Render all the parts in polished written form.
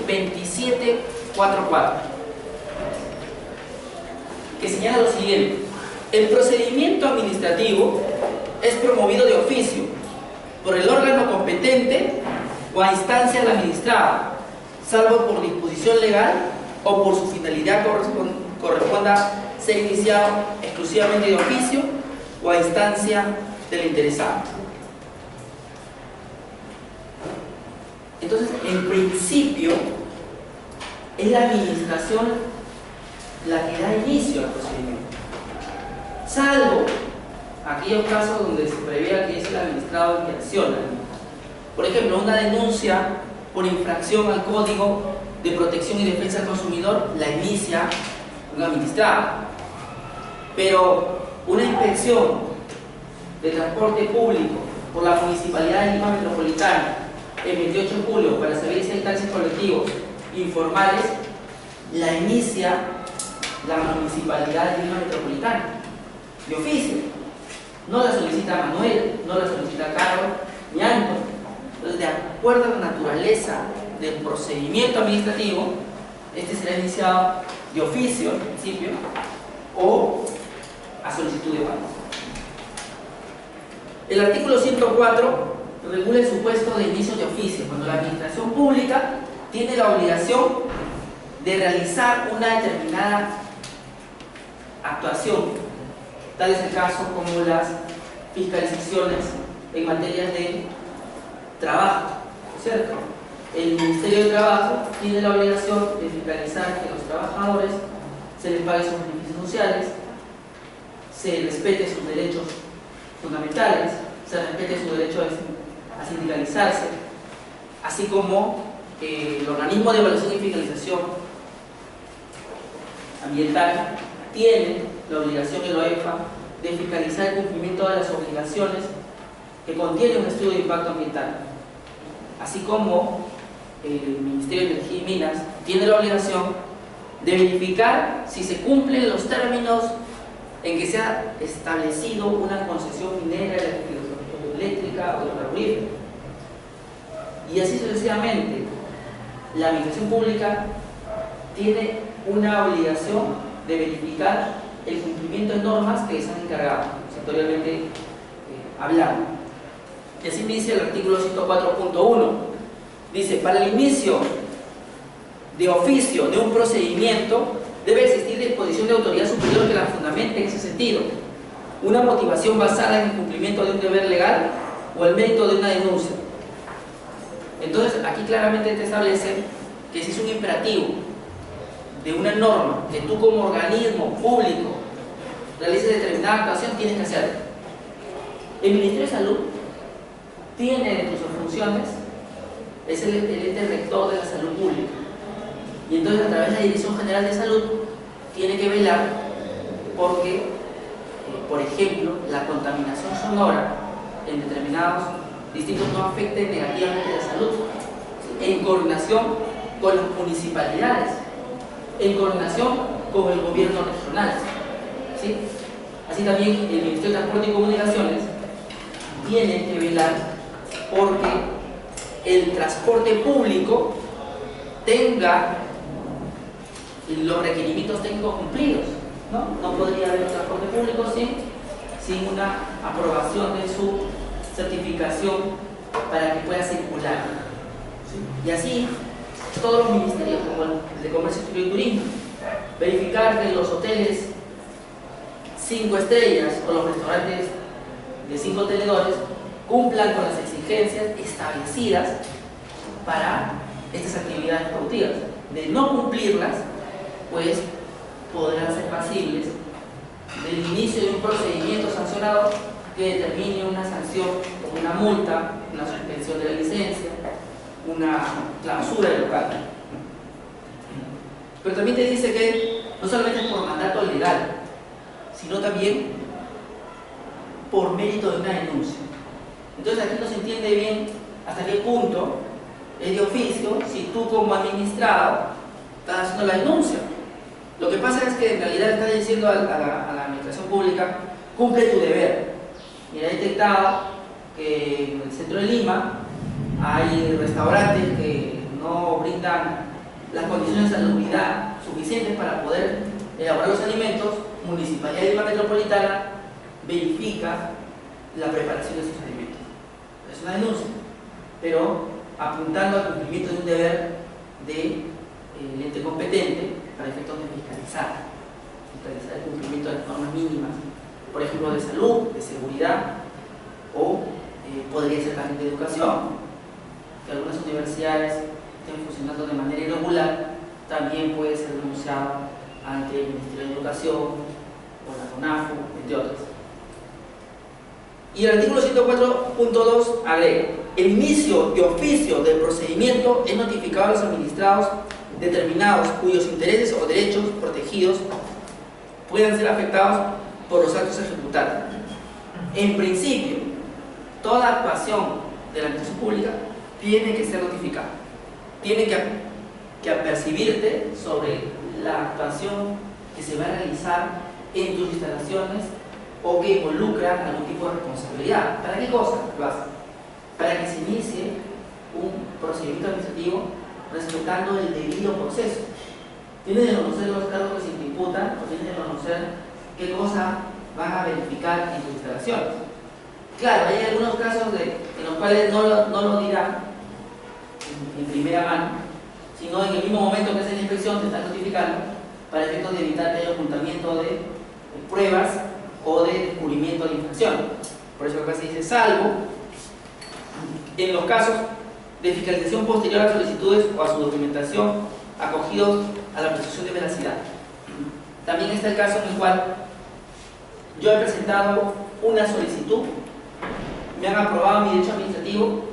2744, que señala lo siguiente: el procedimiento administrativo es promovido de oficio por el órgano competente o a instancia del administrado, salvo por disposición legal o por su finalidad corresponda ser iniciado exclusivamente de oficio o a instancia del interesado. Entonces, en principio, es la administración la que da inicio al procedimiento, salvo aquellos casos donde se prevea que es el administrado el que acciona. Por ejemplo, una denuncia por infracción al Código de Protección y Defensa del Consumidor la inicia un administrado, pero una inspección de transporte público por la Municipalidad de Lima Metropolitana el 28 de julio para saber si hay taxis colectivos informales la inicia la Municipalidad de Lima Metropolitana de oficio. No la solicita Manuel, no la solicita Carlos ni Anton. Entonces, de acuerdo a la naturaleza del procedimiento administrativo, este será iniciado de oficio, en principio, o a solicitud de pago. El artículo 104 regula el supuesto de inicio de oficio, cuando la administración pública tiene la obligación de realizar una determinada actuación. Tal es el caso como las fiscalizaciones en materia de trabajo, ¿cierto? El Ministerio de Trabajo tiene la obligación de fiscalizar que a los trabajadores se les pague sus beneficios sociales, se respete sus derechos fundamentales, se respete su derecho a sindicalizarse, así como el organismo de evaluación y fiscalización ambiental tiene la obligación de la OEFA de fiscalizar el cumplimiento de las obligaciones que contiene un estudio de impacto ambiental, así como el Ministerio de Energía y Minas tiene la obligación de verificar si se cumplen los términos en que se ha establecido una concesión minera, eléctrica o hidrocarburífera. Y así sucesivamente, la administración pública tiene una obligación de verificar el cumplimiento de normas que se han encargado, sectorialmente hablando. Y así me dice el artículo 104.1. Dice: para el inicio de oficio de un procedimiento debe existir disposición de autoridad superior que la fundamente en ese sentido, una motivación basada en el cumplimiento de un deber legal o el mérito de una denuncia. Entonces, aquí claramente te establece que si es un imperativo de una norma que tú como organismo público realices determinada actuación, tienes que hacerlo. El Ministerio de Salud tiene entre sus funciones, es el ente rector de la salud pública, y entonces a través de la Dirección General de Salud tiene que velar porque, por ejemplo, la contaminación sonora en determinados distritos no afecte negativamente la salud, en coordinación con las municipalidades, en coordinación con el gobierno regional, ¿sí? Así también el Ministerio de Transporte y Comunicaciones tiene que velar porque el transporte público tenga los requerimientos técnicos cumplidos, ¿no? No podría haber un transporte público sin una aprobación de su certificación para que pueda circular, ¿sí? Y así todos los ministerios, como el de Comercio Exterior y Turismo, verificar que los hoteles 5 estrellas o los restaurantes de 5 tenedores cumplan con las exigencias establecidas para estas actividades productivas. De no cumplirlas, pues podrán ser pasibles del inicio de un procedimiento sancionador que determine una sanción como una multa, una suspensión de la licencia, una clausura del local. Pero también te dice que no solamente es por mandato legal, sino también por mérito de una denuncia. Entonces aquí no se entiende bien hasta qué punto es de oficio si tú como administrado estás haciendo la denuncia. Lo que pasa es que en realidad estás diciendo a la administración pública: cumple tu deber. Mira, he detectado que en el centro de Lima hay restaurantes que no brindan las condiciones de salubridad suficientes para poder elaborar los alimentos, Municipalidad de Lima Metropolitana verifica la preparación de esos alimentos. Es una denuncia, pero apuntando al cumplimiento de un deber del ente competente para efectos de fiscalizar el cumplimiento de las normas mínimas, por ejemplo, de salud, de seguridad, o podría ser también de educación, que algunas universidades estén funcionando de manera irregular, también puede ser denunciado ante el Ministerio de Educación o la CONAFU, entre otros. Y el artículo 104.2 agrega: el inicio de oficio del procedimiento es notificado a los administrados determinados cuyos intereses o derechos protegidos puedan ser afectados por los actos a ejecutar. En principio, toda actuación de la administración pública tiene que ser notificada, tiene que apercibirte sobre la actuación que se va a realizar en tus instalaciones o que involucra algún tipo de responsabilidad. ¿Para qué cosa lo hace? Para que se inicie un procedimiento administrativo respetando el debido proceso. Tienes que conocer los cargos que se te imputan, o tienes que conocer qué cosa van a verificar en tus instalaciones. Claro, hay algunos casos en los cuales no lo dirán en primera mano, sino en el mismo momento que haces la inspección te están notificando para efectos de evitar que haya ocultamiento de pruebas o de descubrimiento de infracción. Por eso acá se dice salvo en los casos de fiscalización posterior a las solicitudes o a su documentación acogidos a la presunción de veracidad. También está el caso en el cual yo he presentado una solicitud, me han aprobado mi derecho administrativo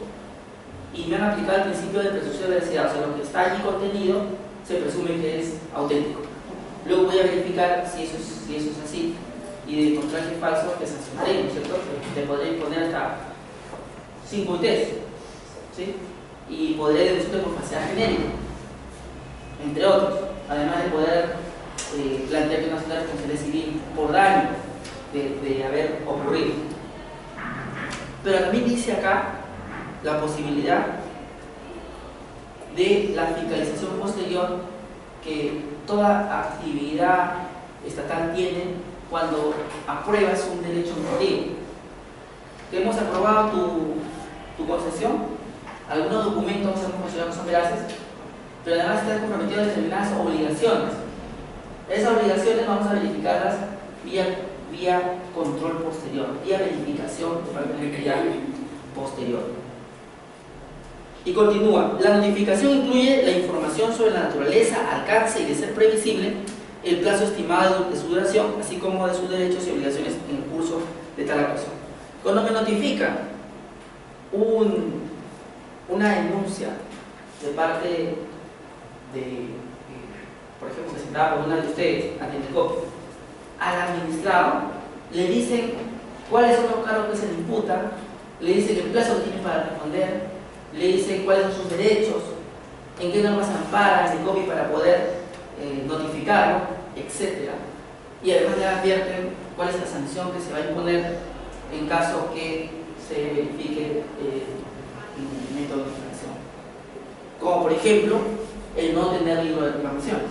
y me han aplicado el principio de presunción de veracidad, o sea, lo que está allí contenido se presume que es auténtico. Luego voy a verificar si eso es así, y de encontrar que es falso, que sancionaré, ¿no es cierto? Te podré imponer hasta 5 UTs, ¿sí? Y podré denunciarte por falsedad genérica, entre otros, además de poder plantearte una responsabilidad civil por daño de haber ocurrido. Pero también dice acá la posibilidad de la fiscalización posterior que toda actividad estatal tiene cuando apruebas un derecho normativo. Que hemos aprobado tu concesión, algunos documentos hemos considerado que son veraces, pero además estás comprometido a determinadas obligaciones. Esas obligaciones vamos a verificarlas vía control posterior, vía verificación de parte de la entidad posterior. Y continúa: la notificación incluye la información sobre la naturaleza, alcance y, de ser previsible, el plazo estimado de su duración, así como de sus derechos y obligaciones en el curso de tal actuación. Cuando me notifica una denuncia de parte de, por ejemplo, presentada por una de ustedes ante el COP, al administrado le dicen cuáles son los cargos que se le imputan, le dicen el plazo que tiene para responder, le dicen cuáles son sus derechos, en qué normas se ampara el COPI para poder notificarlo, etc. Y además le advierten cuál es la sanción que se va a imponer en caso que se verifique el método de infracción. Como por ejemplo, el no tener libro de reclamaciones.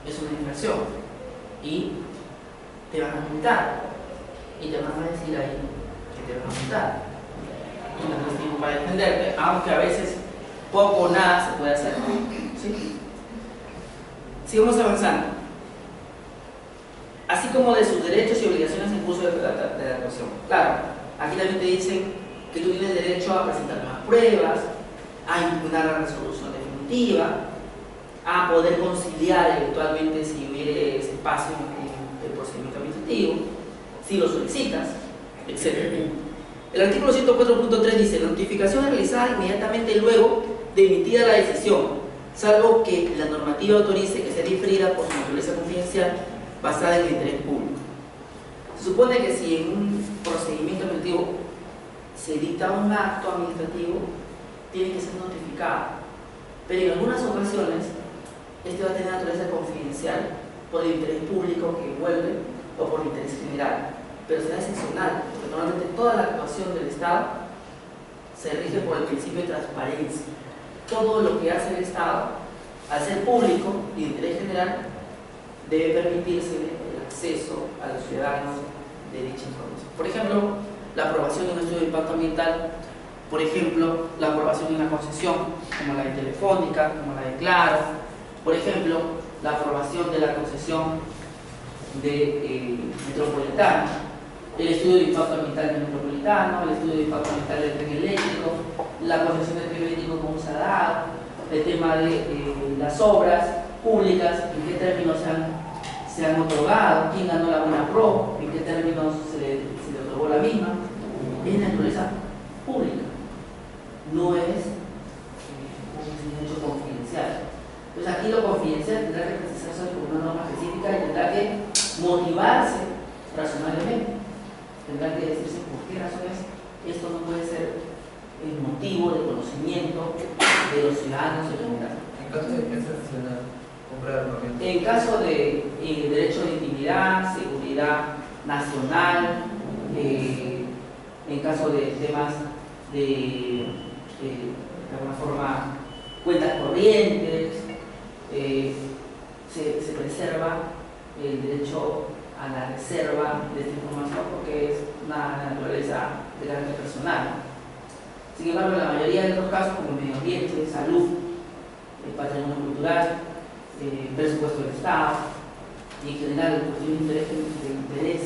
Es una infracción. Y te van a multar. Y te van a decir ahí que te van a multar. Y no tienes tiempo para defenderte, aunque a veces poco o nada se puede hacer. ¿Sí? Sigamos avanzando. Así como de sus derechos y obligaciones en curso de la actuación. Claro, aquí también te dicen que tú tienes derecho a presentar más pruebas, a impugnar la resolución definitiva, a poder conciliar eventualmente si hubiera ese espacio en el procedimiento administrativo, si lo solicitas, etc. El artículo 104.3 dice: la notificación es realizada inmediatamente luego de emitida la decisión, salvo que la normativa autorice que sea diferida por su naturaleza confidencial basada en el interés público. Se supone que si en un procedimiento administrativo se dicta un acto administrativo, tiene que ser notificado, pero en algunas ocasiones este va a tener naturaleza confidencial por el interés público que envuelve o por el interés general, pero será excepcional, porque normalmente toda la actuación del Estado se rige por el principio de transparencia. Todo lo que hace el Estado al ser público y de interés general, debe permitirse el acceso a los ciudadanos de dicha información. Por ejemplo, la aprobación de un estudio de impacto ambiental, por ejemplo, la aprobación de una concesión, como la de Telefónica, como la de Claro, por ejemplo, la aprobación de la concesión de Metropolitano, el estudio de impacto ambiental del Metropolitano, el estudio de impacto ambiental del tren eléctrico, la concesión del tren eléctrico como se ha dado, el tema de las obras públicas, en qué términos se han otorgado, quién ganó la buena pro, en qué términos se le otorgó la misma, es naturaleza pública, no es un hecho confidencial. Entonces aquí lo confidencial tendrá que precisarse con una norma específica y tendrá que motivarse razonablemente. Tendrá que decirse por qué razones esto no puede ser el motivo de conocimiento de los ciudadanos en general. En caso de defensa nacional, comprar armamento. En caso de derecho de intimidad, seguridad nacional, en caso de temas de alguna forma, cuentas corrientes, se preserva el derecho a la reserva de esta información porque es una naturaleza de carácter personal. Sin embargo, en la mayoría de los casos, como medio ambiente, salud, patrimonio cultural, presupuesto del Estado y en general cuestiones de interés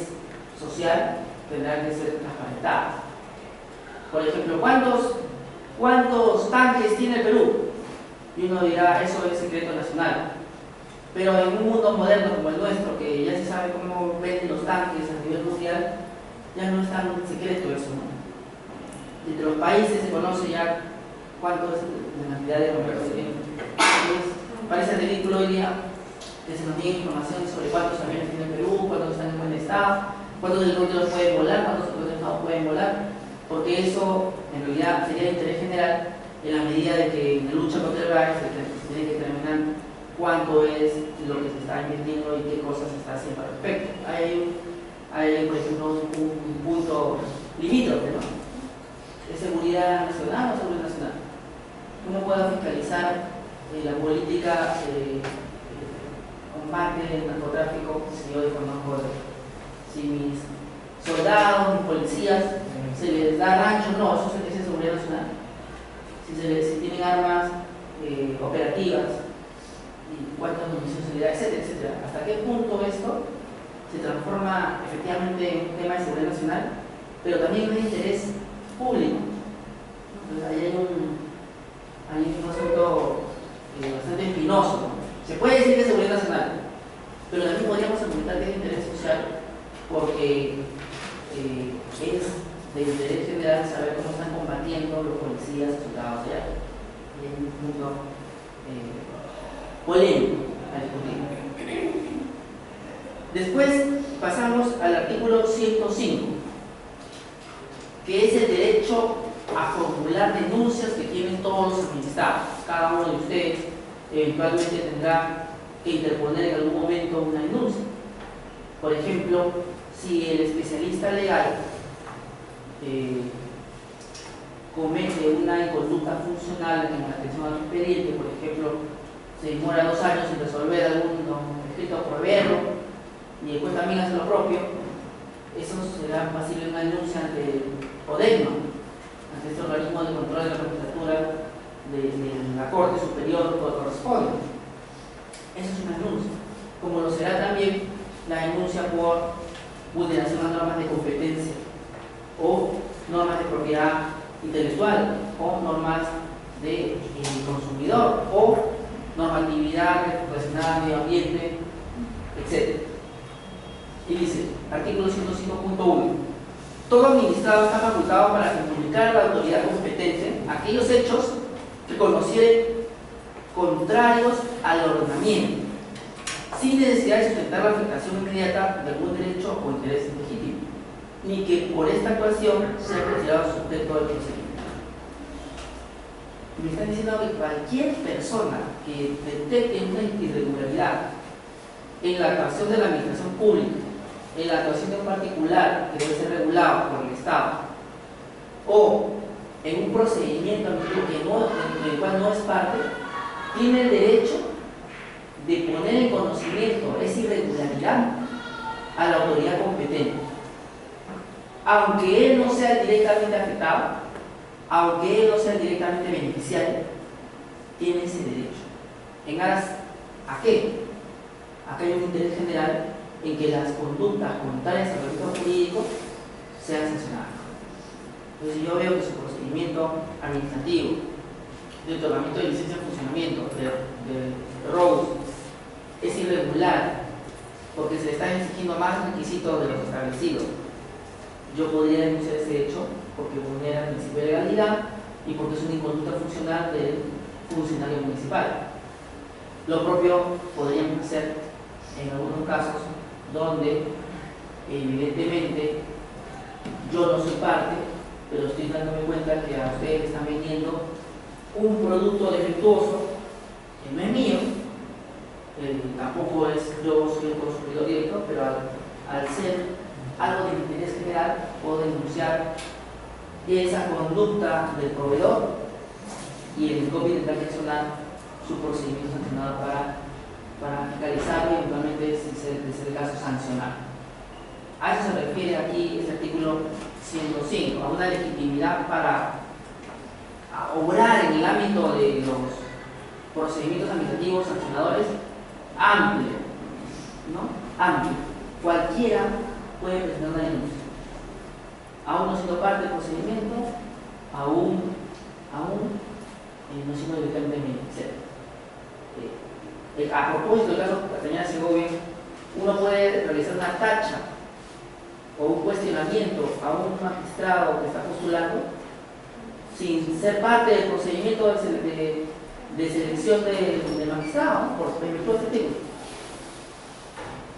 social, tendrán que ser transparentadas. Por ejemplo, ¿cuántos tanques tiene el Perú? Y uno dirá, eso es secreto nacional. Pero en un mundo moderno como el nuestro, que ya se sabe cómo venden los tanques a nivel mundial, ya no es tan secreto eso, ¿no? Entre los países se conoce ya cuánto es la cantidad de bomberos que tienen. Entonces, parece ridículo hoy día que se nos diga información sobre cuántos aviones tiene el Perú, cuántos están en buen estado, cuántos helicópteros pueden volar, cuántos helicópteros pueden volar, porque eso en realidad sería de interés general en la medida de que en la lucha contra el VIH se tiene que determinar cuánto es lo que se está invirtiendo y qué cosas se está haciendo al respecto. Hay por ejemplo, un punto limítrofe, ¿no? ¿Es seguridad nacional o seguridad nacional? ¿Cómo puedo fiscalizar la política de combate del narcotráfico si yo desconozco si mis soldados, mis policías, se les da rancho? No, eso es seguridad nacional. Si tienen armas operativas, y cuántas municiones se le da, etcétera, etcétera. ¿Hasta qué punto esto se transforma efectivamente en un tema de seguridad nacional, pero también de interés público? Entonces ahí hay un asunto bastante espinoso, ¿no? Se puede decir que es seguridad nacional, pero también podríamos argumentar que es de interés social, porque es de interés general saber cómo están combatiendo los policías, soldados allá. Y hay un punto polémico a discutir. Después pasamos al artículo 105, que es el derecho a formular denuncias que tienen todos los administrados. Cada uno de ustedes eventualmente tendrá que interponer en algún momento una denuncia. Por ejemplo, si el especialista legal comete una inconducta funcional en la atención al expediente, por ejemplo, se demora 2 años en resolver algún escrito por verlo y después también hace lo propio, eso será pasible de una denuncia ante el PODECNO, ante este organismo de control de la magistratura de la Corte Superior que corresponde. Eso es una denuncia, como lo será también la denuncia por vulneración a normas de competencia o normas de propiedad intelectual o normas de consumidor o normatividad relacionada al medio ambiente, etc. Y dice, artículo 105.1, todo administrado está facultado para comunicar a la autoridad competente aquellos hechos que considere contrarios al ordenamiento, sin necesidad de sustentar la afectación inmediata de algún derecho o interés legítimo, ni que por esta actuación sea retirado sujeto del procedimiento. Me están diciendo que cualquier persona que detecte una irregularidad en la actuación de la administración pública, en la actuación de un particular que debe ser regulado por el Estado, o en un procedimiento en el cual no es parte, tiene el derecho de poner en conocimiento esa irregularidad a la autoridad competente. Aunque él no sea directamente afectado, aunque él no sea directamente beneficiario, tiene ese derecho. ¿En aras a qué? A que haya un interés general en que las conductas contrarias al derecho jurídico sean sancionadas. Entonces, si yo veo que su procedimiento administrativo de otorgamiento de licencia de funcionamiento de robos es irregular porque se le están exigiendo más requisitos de los establecidos, yo podría denunciar ese hecho porque vulnera el principio de legalidad y porque es una inconducta funcional del funcionario municipal. Lo propio podríamos hacer en algunos casos donde evidentemente yo no soy parte, pero estoy dándome cuenta que a ustedes le están vendiendo un producto defectuoso que no es mío, tampoco es yo soy el consumidor directo, pero al ser algo de interés general puedo denunciar esa conducta del proveedor y el COPI tendrá que accionar su procedimiento sancionado para fiscalizarlo y eventualmente, si es el caso, sancionar. A eso se refiere aquí este artículo 105, a una legitimidad para obrar en el ámbito de los procedimientos administrativos sancionadores amplio, ¿no? Amplio. Cualquiera puede presentar una denuncia, aún no siendo parte del procedimiento, aún no siendo directamente beneficiario. A propósito del caso de Castañeda Segovia, uno puede realizar una tacha o un cuestionamiento a un magistrado que está postulando sin ser parte del procedimiento de selección del magistrado, ¿no? Por virtud de este artículo.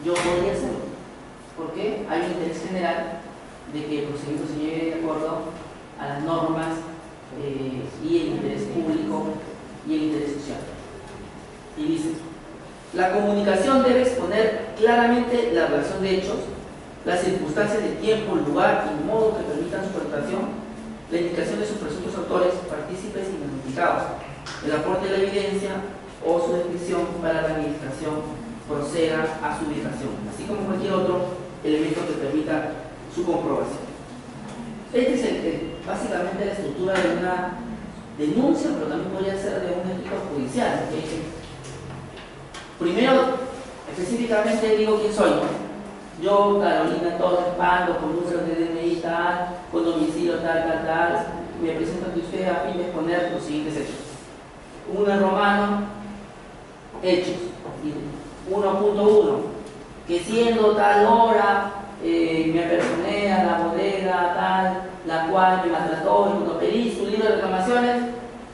Yo podría hacerlo, porque hay un interés general de que el procedimiento se lleve de acuerdo a las normas y el interés público y el interés social. Y dice, la comunicación debe exponer claramente la relación de hechos, las circunstancias de tiempo, lugar y modo que permitan su presentación, la indicación de sus presuntos autores, partícipes y notificados, el aporte de la evidencia o su descripción para la administración proceda a su ubicación, así como cualquier otro elemento que permita su comprobación. Este es básicamente la estructura de una denuncia, pero también podría ser de un escrito judicial. Primero, específicamente digo quién soy, ¿no? Yo, Carolina Torres Pando, con número de DNI tal, con domicilio tal, me presento ante usted a fin de exponer los siguientes hechos. 1 romano, hechos. 1.1, que siendo tal hora me apersoné a la bodega tal, la cual me maltrató y cuando pedí su libro de reclamaciones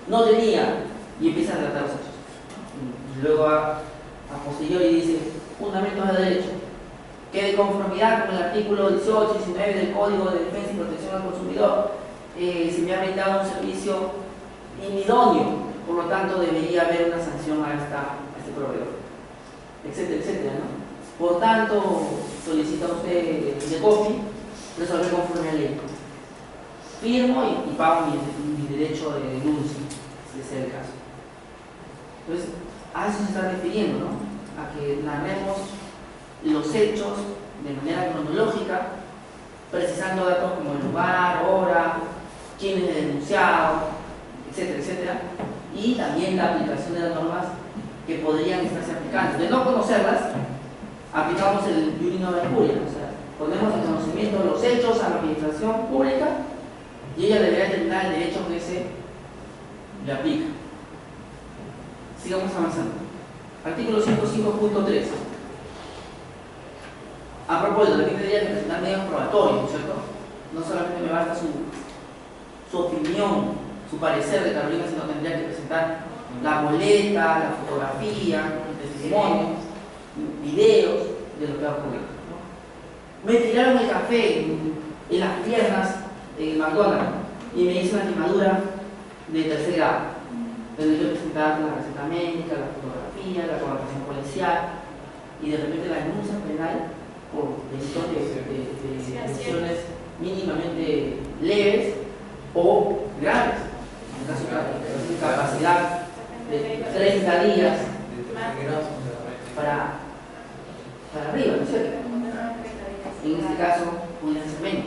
no tenía, y empieza a relatar los hechos. Y luego a posteriori dice, fundamentos de derecho, que de conformidad con el artículo 18 y 19 del Código de Defensa y Protección al Consumidor se me ha brindado un servicio inidóneo, por lo tanto debería haber una sanción a este proveedor, etcétera, etcétera, ¿no? Por tanto, solicita usted de copy resolver conforme a ley. Firmo y pago mi derecho de denuncia, si ese es el caso. Entonces, a eso se está refiriendo, ¿no? A que narremos los hechos de manera cronológica, precisando datos como el lugar, hora, quién es el denunciado, etcétera, etcétera, y también la aplicación de las normas que podrían estarse aplicando. De no conocerlas, aplicamos el iuris no mercuria, o sea, ponemos en conocimiento los hechos a la administración pública y ella deberá determinar el derecho que se le aplica. Sigamos avanzando. Artículo 105.3. A propósito, también tendría que presentar medios probatorios, ¿cierto? No solamente me basta su opinión, su parecer de Carolina, sino tendría que presentar la boleta, la fotografía, el testimonio, videos de lo que ha ocurrido, ¿no? Me tiraron el café en las piernas en McDonald's y me hizo una quemadura de 3er grado. Tendré que presentar la receta médica, la fotografía, la colaboración policial y de repente la denuncia penal por delitos de lesiones mínimamente leves o graves. En caso de incapacidad de 30 días. para arriba, ¿no es cierto? En este caso, pudieran ser menos.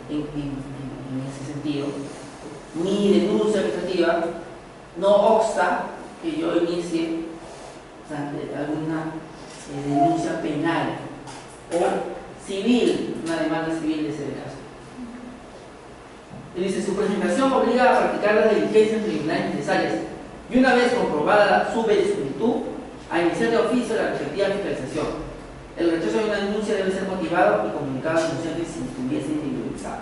En ese sentido, mi denuncia administrativa no obsta que yo inicie alguna denuncia penal o civil, una demanda civil de ese caso. Y dice, su presentación obliga a practicar las diligencias preliminares necesarias y una vez comprobada su verosimilitud, a iniciar de oficio la respectiva fiscalización. El rechazo de una denuncia debe ser motivado y comunicado al denunciante si estuviese individualizado.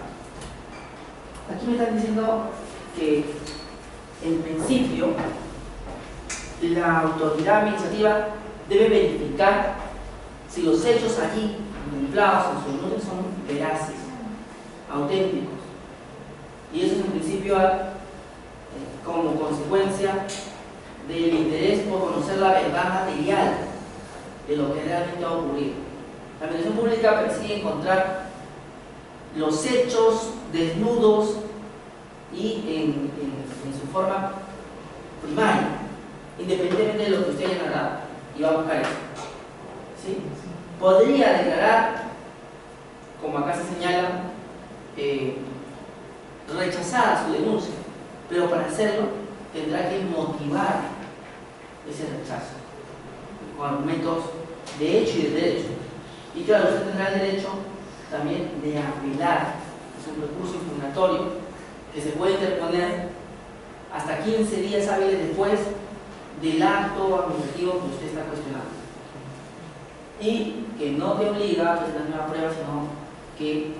Aquí me están diciendo que, en principio, la autoridad administrativa debe verificar si los hechos allí contemplados en su denuncia son veraces, auténticos. Y eso es en principio como consecuencia del interés por conocer la verdad material de lo que realmente ha ocurrido. La administración pública persigue encontrar los hechos desnudos y en su forma primaria, independientemente de lo que usted haya narrado, y va a buscar eso. ¿Sí? Podría declarar, como acá se señala, rechazada su denuncia, pero para hacerlo tendrá que motivar ese rechazo con argumentos de hecho y de derecho. Y claro, usted tendrá el derecho también de apelar. Es un recurso impugnatorio que se puede interponer hasta 15 días hábiles después del acto administrativo que usted está cuestionando, y que no te obliga a presentar nueva prueba, sino que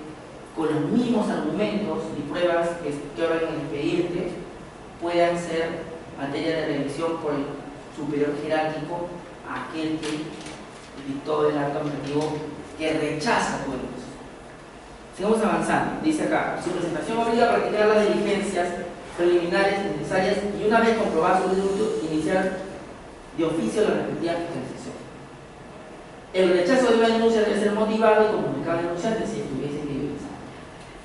con los mismos argumentos y pruebas que ahora en el expediente puedan ser materia de revisión por el superior jerárquico a aquel que dictó el acto administrativo que rechaza tu denuncia. Sigamos avanzando. Dice acá, su presentación obliga a practicar las diligencias preliminares necesarias y una vez comprobado su denuncia, iniciar de oficio la respectiva fiscalización. El rechazo de una denuncia debe ser motivado y comunicado al denunciante si estuviese individualizado.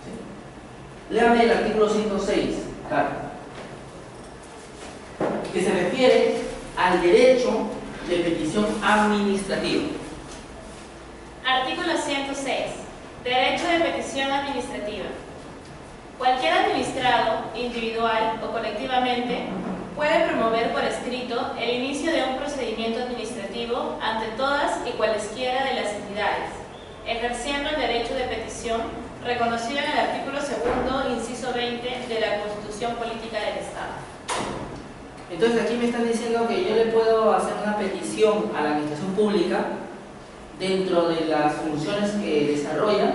¿Sí? Léame el artículo 106, claro, que se refiere al derecho de petición administrativa. Artículo 106. Derecho de petición administrativa. Cualquier administrado, individual o colectivamente, puede promover por escrito el inicio de un procedimiento administrativo ante todas y cualesquiera de las entidades, ejerciendo el derecho de petición reconocido en el artículo 2, inciso 20 de la Constitución Política del Estado. Entonces aquí me están diciendo que yo le puedo hacer una petición a la administración pública dentro de las funciones que desarrolla,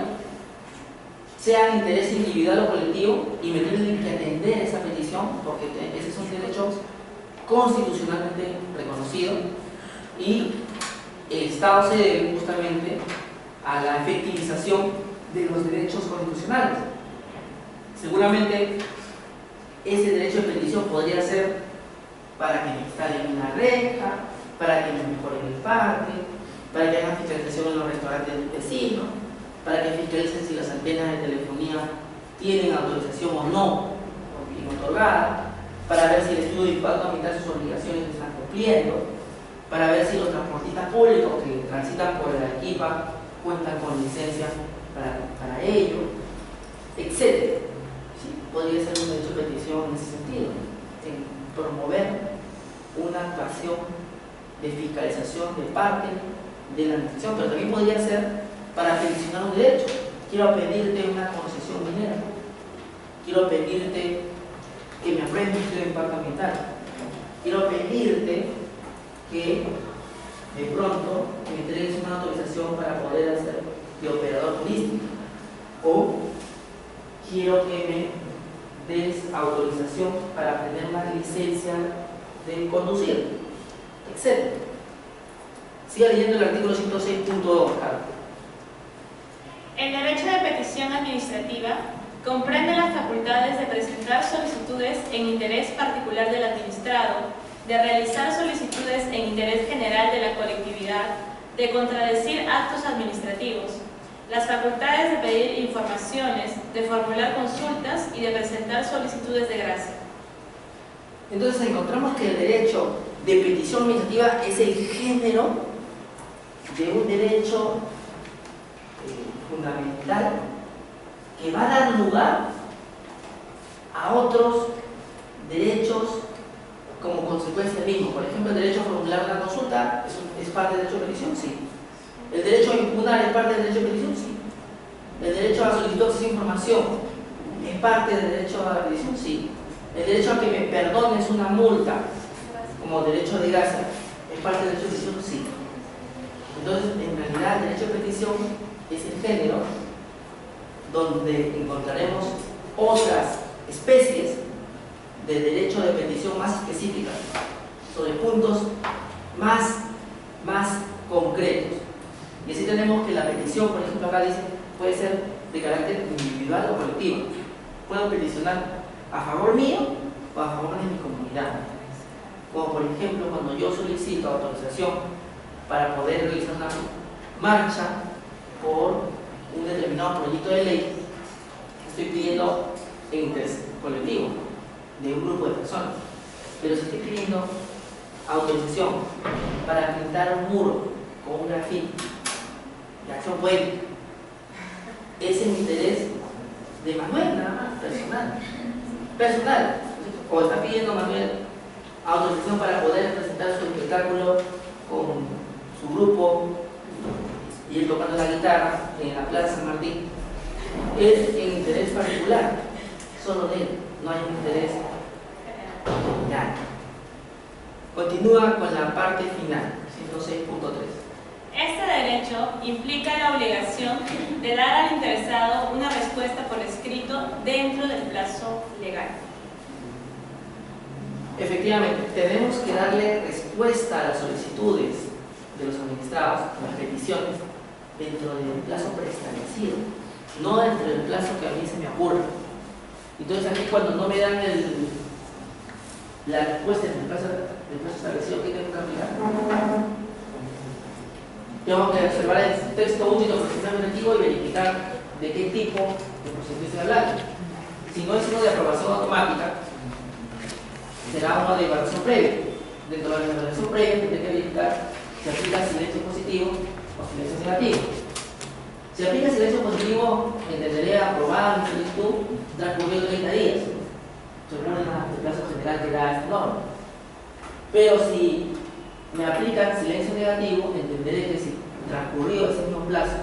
sea de interés individual o colectivo, y me tienen que atender esa petición porque ese es un derecho constitucionalmente reconocido y el Estado se debe justamente a la efectivización de los derechos constitucionales. Seguramente ese derecho de petición podría ser para que me instalen una reja, para que me mejoren el parque, para que hagan fiscalización en los restaurantes del vecino, para que fiscalicen si las antenas de telefonía tienen autorización o no otorgada, para ver si el estudio de impacto ambiental sus obligaciones se están cumpliendo, para ver si los transportistas públicos que transitan por el Arequipa cuentan con licencia para ello, etc. ¿Sí? Podría ser un derecho de petición en ese sentido, en promover una actuación de fiscalización de parte de la administración, pero también podría ser para peticionar un derecho. Quiero pedirte una concesión minera, quiero pedirte que me apruebes un estudio de impacto ambiental, quiero pedirte que de pronto me entregues una autorización para poder hacer de operador turístico, o quiero que me des autorización para tener una licencia de conducir, etc. Siga leyendo el artículo 106.2. El derecho de petición administrativa comprende las facultades de presentar solicitudes en interés particular del administrado, de realizar solicitudes en interés general de la colectividad, de contradecir actos administrativos, las facultades de pedir informaciones, de formular consultas y de presentar solicitudes de gracia. Entonces encontramos que el derecho de petición administrativa es el género de un derecho fundamental que va a dar lugar a otros derechos como consecuencia del mismo. Por ejemplo, el derecho a formular una consulta es parte del derecho de petición, sí. El derecho a impugnar es parte del derecho de petición, sí. El derecho a solicitud de acceso a información es parte del derecho a la petición, sí. El derecho a que me perdones una multa como derecho de gracia es parte del derecho de petición, sí. Entonces, en realidad, el derecho de petición es el género donde encontraremos otras especies de derecho de petición más específicas sobre puntos más concretos. Y así tenemos que la petición, por ejemplo, acá dice, puede ser de carácter individual o colectivo. Puedo peticionar a favor mío o a favor de mi comunidad. Como por ejemplo, cuando yo solicito autorización para poder realizar una marcha por un determinado proyecto de ley, estoy pidiendo en interés colectivo de un grupo de personas. Pero si estoy pidiendo autorización para pintar un muro con un grafiti de acción poética, es el interés de Manuel, nada más, personal. O está pidiendo Manuel autorización para poder presentar su espectáculo con su grupo y él tocando la guitarra en la Plaza San Martín, es en interés particular, solo de él, no hay un interés general. Continúa con la parte final, 106.3. Este derecho implica la obligación de dar al interesado una respuesta por escrito dentro del plazo legal. Efectivamente, tenemos que darle respuesta a las solicitudes de los administrados, a las peticiones, dentro del plazo preestablecido, no dentro del plazo que a mí se me ocurra. Entonces aquí cuando no me dan la respuesta en el plazo establecido, ¿qué tengo que aplicar? Tengo que observar el texto útil o procedimiento administrativo y verificar de qué tipo de procedimiento estoy hablando. Si no es uno de aprobación automática, será uno de evaluación previa. Dentro de la evaluación previa tendré que verificar si aplica silencio positivo o silencio negativo. Si aplica silencio positivo, entenderé aprobada mi solicitud transcurrido 30 días, según el plazo general que da esta norma. Pero si me aplican silencio negativo, entenderé que si transcurrido ese mismo plazo,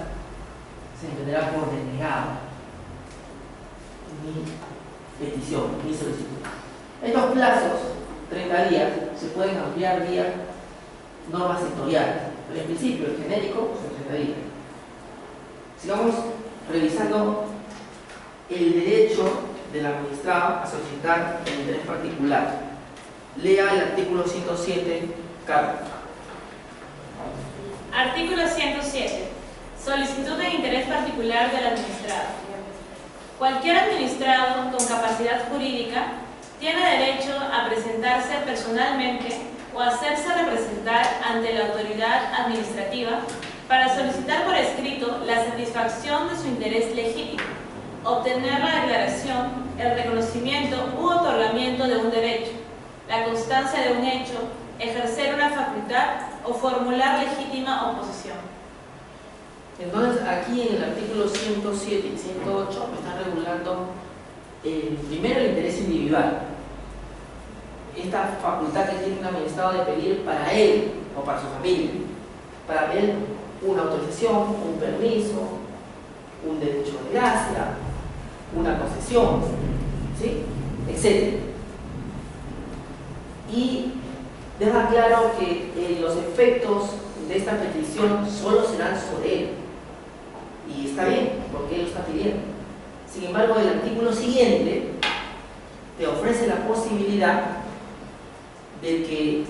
se entenderá por denegado mi petición, mi solicitud. Estos plazos, 30 días, se pueden ampliar vía normas sectoriales, pero en principio el genérico son 30 días. Sigamos revisando el derecho del administrado a solicitar el interés particular. Lea el artículo 107, Carlos. Artículo 107. Solicitud de interés particular del administrado. Cualquier administrado con capacidad jurídica tiene derecho a presentarse personalmente o hacerse representar ante la autoridad administrativa para solicitar por escrito la satisfacción de su interés legítimo, obtener la declaración, el reconocimiento u otorgamiento de un derecho, la constancia de un hecho, ejercer una facultad o formular legítima oposición. Entonces, aquí en el artículo 107 y 108 me están regulando primero el interés individual. Esta facultad que tiene un administrado de pedir para él o para su familia, para él una autorización, un permiso, un derecho de gracia, una concesión, ¿sí?, etc. Y deja claro que los efectos de esta petición solo serán sobre él. Y está bien, porque él lo está pidiendo. Sin embargo, el artículo siguiente te ofrece la posibilidad de que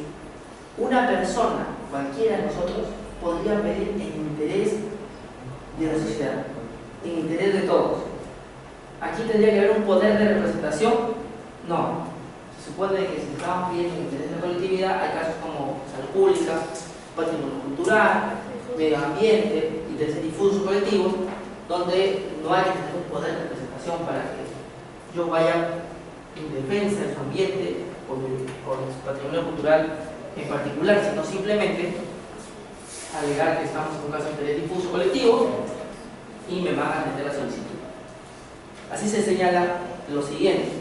una persona, cualquiera de nosotros, podría pedir en interés de la sociedad, en interés de todos. Aquí tendría que haber un poder de representación. No. Se supone que si estamos pidiendo en interés de la colectividad, hay casos como salud pública, patrimonio cultural, medio ambiente, intereses difusos colectivos, donde no hay que tener un poder de representación para que yo vaya en defensa de su ambiente o de su patrimonio cultural en particular, sino simplemente alegar que estamos en un caso de interés difuso colectivo y me van a atender la solicitud. Así se señala lo siguiente: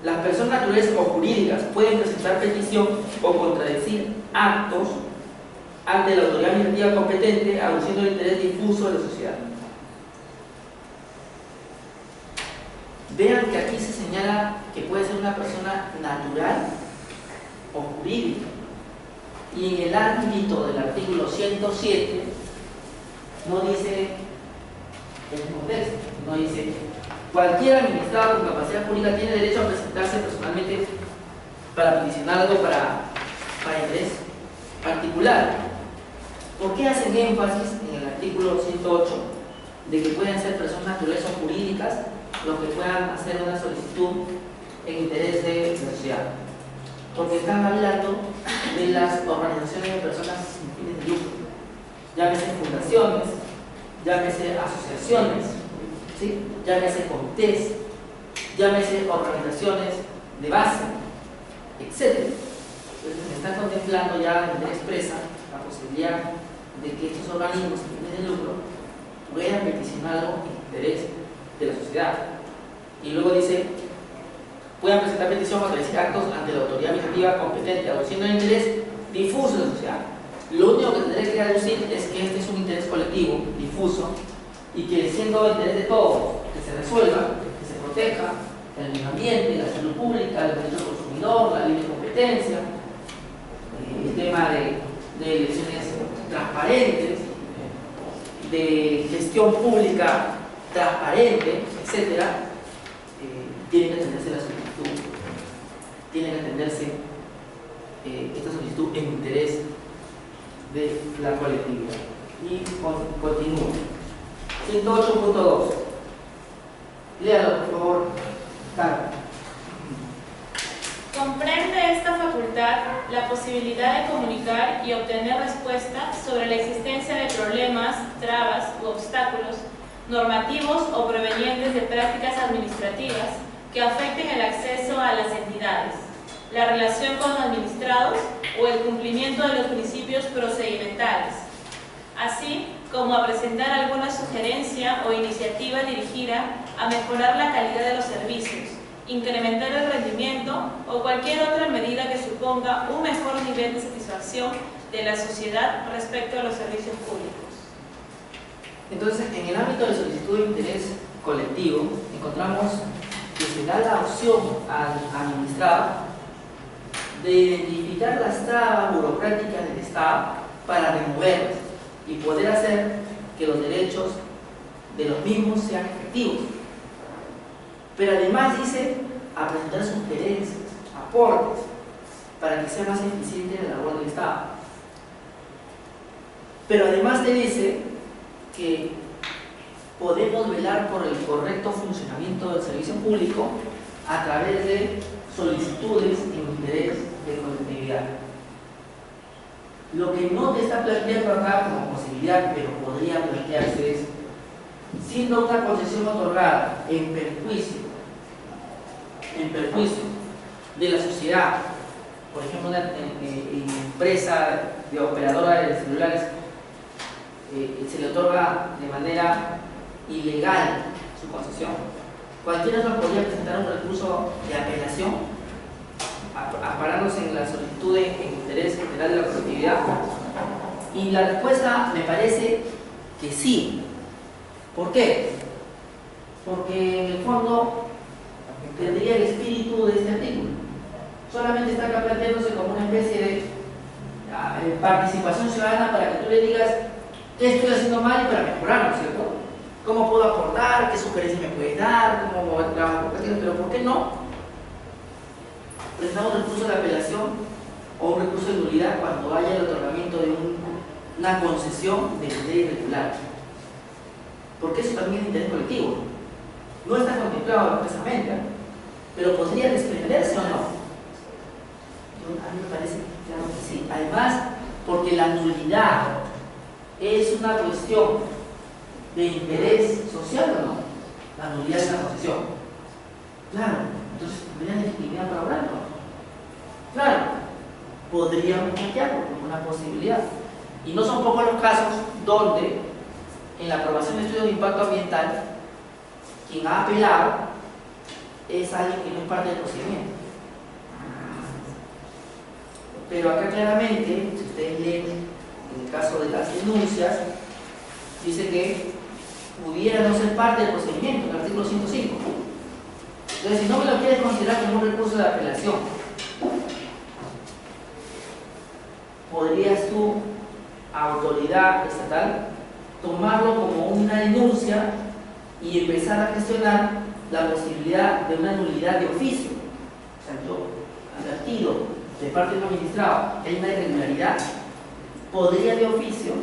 las personas naturales o jurídicas pueden presentar petición o contradecir actos ante la autoridad administrativa competente aduciendo el interés difuso de la sociedad. Vean que aquí se señala que puede ser una persona natural o jurídica, y en el ámbito del artículo 107 no dice el contexto, no dice cualquier administrado con capacidad pública tiene derecho a presentarse personalmente para peticionar algo para interés particular. ¿Por qué hacen énfasis en el artículo 108 de que pueden ser personas naturales o jurídicas los que puedan hacer una solicitud en interés de la sociedad? Porque están hablando de las organizaciones de personas sin fines de lucro, llámese fundaciones, llámese asociaciones, ¿sí? Llámese comités, llámese organizaciones de base, etc. Entonces se está contemplando ya de manera expresa la posibilidad de que estos organismos sin fines de lucro puedan peticionar algo en interés de la sociedad. Y luego dice, puedan presentar petición o contradecir actos ante la autoridad administrativa competente, aduciendo el interés difuso de la sociedad. Lo único que tendré que aducir es que este es un interés colectivo, difuso, y que siendo interés de todos, que se resuelva, que se proteja el medio ambiente, la salud pública, el derecho del consumidor, la libre competencia, el tema de elecciones transparentes, de gestión pública transparente, etc., tiene que atenderse la solicitud, tiene que atenderse esta solicitud en interés de la colectividad. Y continúo. 108.2. Léalo, por favor, Carlos. Comprende esta facultad la posibilidad de comunicar y obtener respuesta sobre la existencia de problemas, trabas u obstáculos normativos o provenientes de prácticas administrativas que afecten el acceso a las entidades, la relación con los administrados o el cumplimiento de los principios procedimentales, así como a presentar alguna sugerencia o iniciativa dirigida a mejorar la calidad de los servicios, incrementar el rendimiento o cualquier otra medida que suponga un mejor nivel de satisfacción de la sociedad respecto a los servicios públicos. Entonces, en el ámbito de solicitud de interés colectivo, encontramos que se da la opción al administrado de identificar las trabas burocráticas del Estado para removerlas y poder hacer que los derechos de los mismos sean efectivos. Pero además dice a presentar sugerencias, aportes, para que sea más eficiente la labor del Estado. Pero además te dice que podemos velar por el correcto funcionamiento del servicio público a través de solicitudes en interés de colectividad. Lo que no te está planteando acá como posibilidad, pero podría plantearse, es siendo una concesión otorgada en perjuicio de la sociedad, por ejemplo, una empresa de operadora de celulares se le otorga de manera ilegal su concesión. Cualquiera no podría presentar un recurso de apelación amparándose en la solicitud en interés general de la colectividad, y la respuesta me parece que sí. ¿Por qué? Porque en el fondo tendría el espíritu de este artículo. Solamente está acá planteándose como una especie de participación ciudadana para que tú le digas qué estoy haciendo mal y para mejorarlo, ¿cierto? ¿Cómo puedo aportar? ¿Qué sugerencias me puedes dar? ¿Cómo mover trabajo? Pero ¿por qué no presentamos un recurso de apelación o un recurso de nulidad cuando haya el otorgamiento de una concesión de ley irregular? Porque eso también es interés colectivo. No está contemplado expresamente, pero podría desprenderse o no. A mí me parece claro que sí. Además, porque la nulidad es una cuestión de interés social o no. La nulidad es una concesión. Claro, entonces tendría legitimidad para hablarlo. Claro, podríamos plantearlo como una posibilidad. Y no son pocos los casos donde en la aprobación de estudios de impacto ambiental quien ha apelado es alguien que no es parte del procedimiento. Pero acá claramente, si ustedes leen en el caso de las denuncias, dice que pudiera no ser parte del procedimiento, el artículo 105. Entonces, si no me lo quieres considerar como un recurso de apelación, podrías tú, autoridad estatal, tomarlo como una denuncia y empezar a gestionar la posibilidad de una nulidad de oficio. O sea, yo, advertido de parte del magistrado que hay una irregularidad, podría de oficio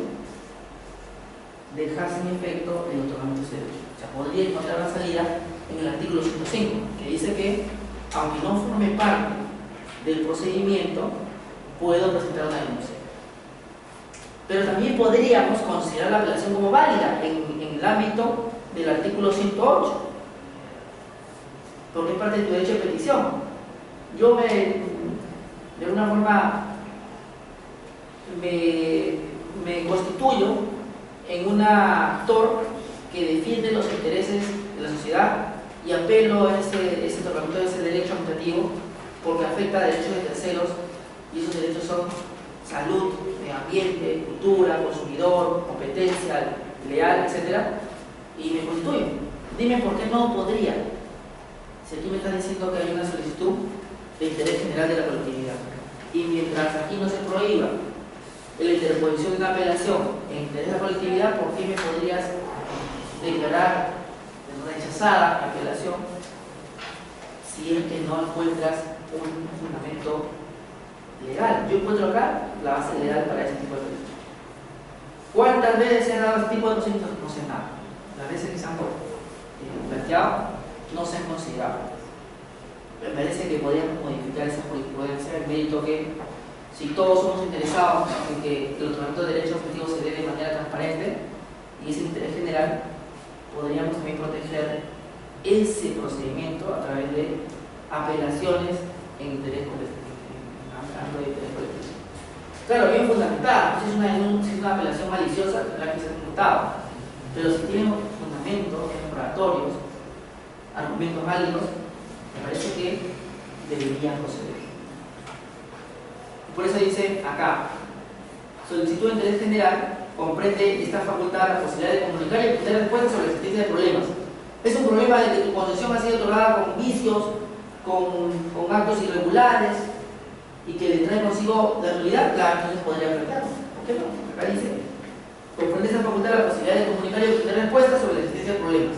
dejar sin efecto el otorgamiento de ese derecho. O sea, podría encontrar una salida en el artículo 105, que dice que, aunque no forme parte del procedimiento, puedo presentar una denuncia. Pero también podríamos considerar la apelación como válida en el ámbito del artículo 108, porque es parte de tu derecho de petición. Yo de alguna forma me constituyo en un actor que defiende los intereses de la sociedad y apelo a ese otorgamiento de ese derecho administrativo porque afecta a derechos de terceros, y esos derechos son salud, medio ambiente, cultura, consumidor, competencia leal, etc. Y me constituyo. Dime por qué no podría, si aquí me estás diciendo que hay una solicitud de interés general de la colectividad, y mientras aquí no se prohíba la interposición de una apelación en interés de la colectividad, ¿por qué me podrías declarar rechazada la apelación si es que no encuentras un fundamento legal? Yo encuentro acá la base legal para ese tipo de delitos. ¿Cuántas veces se han dado este tipo de procedimientos? No sé nada. Las veces que se han planteado no se han considerado. Me parece que podríamos modificar esas políticas, podría ser el mérito que, si todos somos interesados en que el otorgamiento de derechos objetivos se dé de manera transparente y es el interés general, podríamos también proteger ese procedimiento a través de apelaciones en interés colectivo. Claro, bien fundamentada. Si es una apelación maliciosa, tendrá que ser fundamentada. Pero si tiene fundamentos probatorios, argumentos válidos, me parece que deberían proceder. Por eso dice acá, solicitud de interés general comprende esta facultad la posibilidad de comunicar y obtener respuestas sobre la existencia de problemas. Es un problema de que tu concesión ha sido otorgada con vicios, con actos irregulares y que le trae consigo la nulidad, claro, entonces podría plantearlo. ¿Por qué no? Acá dice, comprende esta facultad la posibilidad de comunicar y obtener respuestas sobre la existencia de problemas.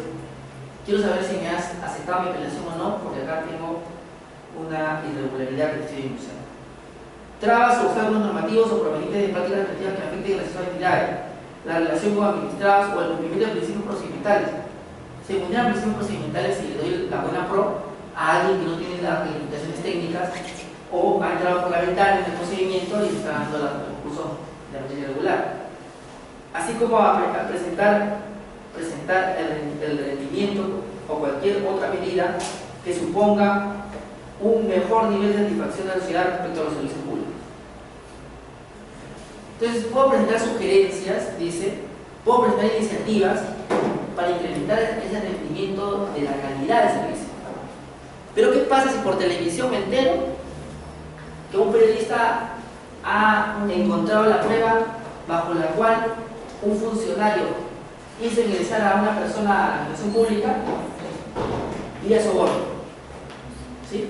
Quiero saber si me has aceptado mi apelación o no, porque acá tengo una irregularidad que estoy denunciando. Trabas o obstáculos normativos o provenientes de prácticas administrativas que afecten las actividades, la relación con administrados o el cumplimiento de principios procedimentales. Se vulneran principios procedimentales si le doy la buena pro a alguien que no tiene las limitaciones técnicas o ha entrado por la ventana en el procedimiento y está dando el concurso de la materia regular. Así como a presentar el rendimiento o cualquier otra medida que suponga un mejor nivel de satisfacción de la sociedad respecto a los servicios públicos. Entonces, puedo presentar sugerencias, dice, puedo presentar iniciativas para incrementar ese rendimiento de la calidad del servicio. Pero ¿qué pasa si por televisión me entero que un periodista ha encontrado la prueba bajo la cual un funcionario hizo ingresar a una persona a la administración pública vía soborno? ¿Sí?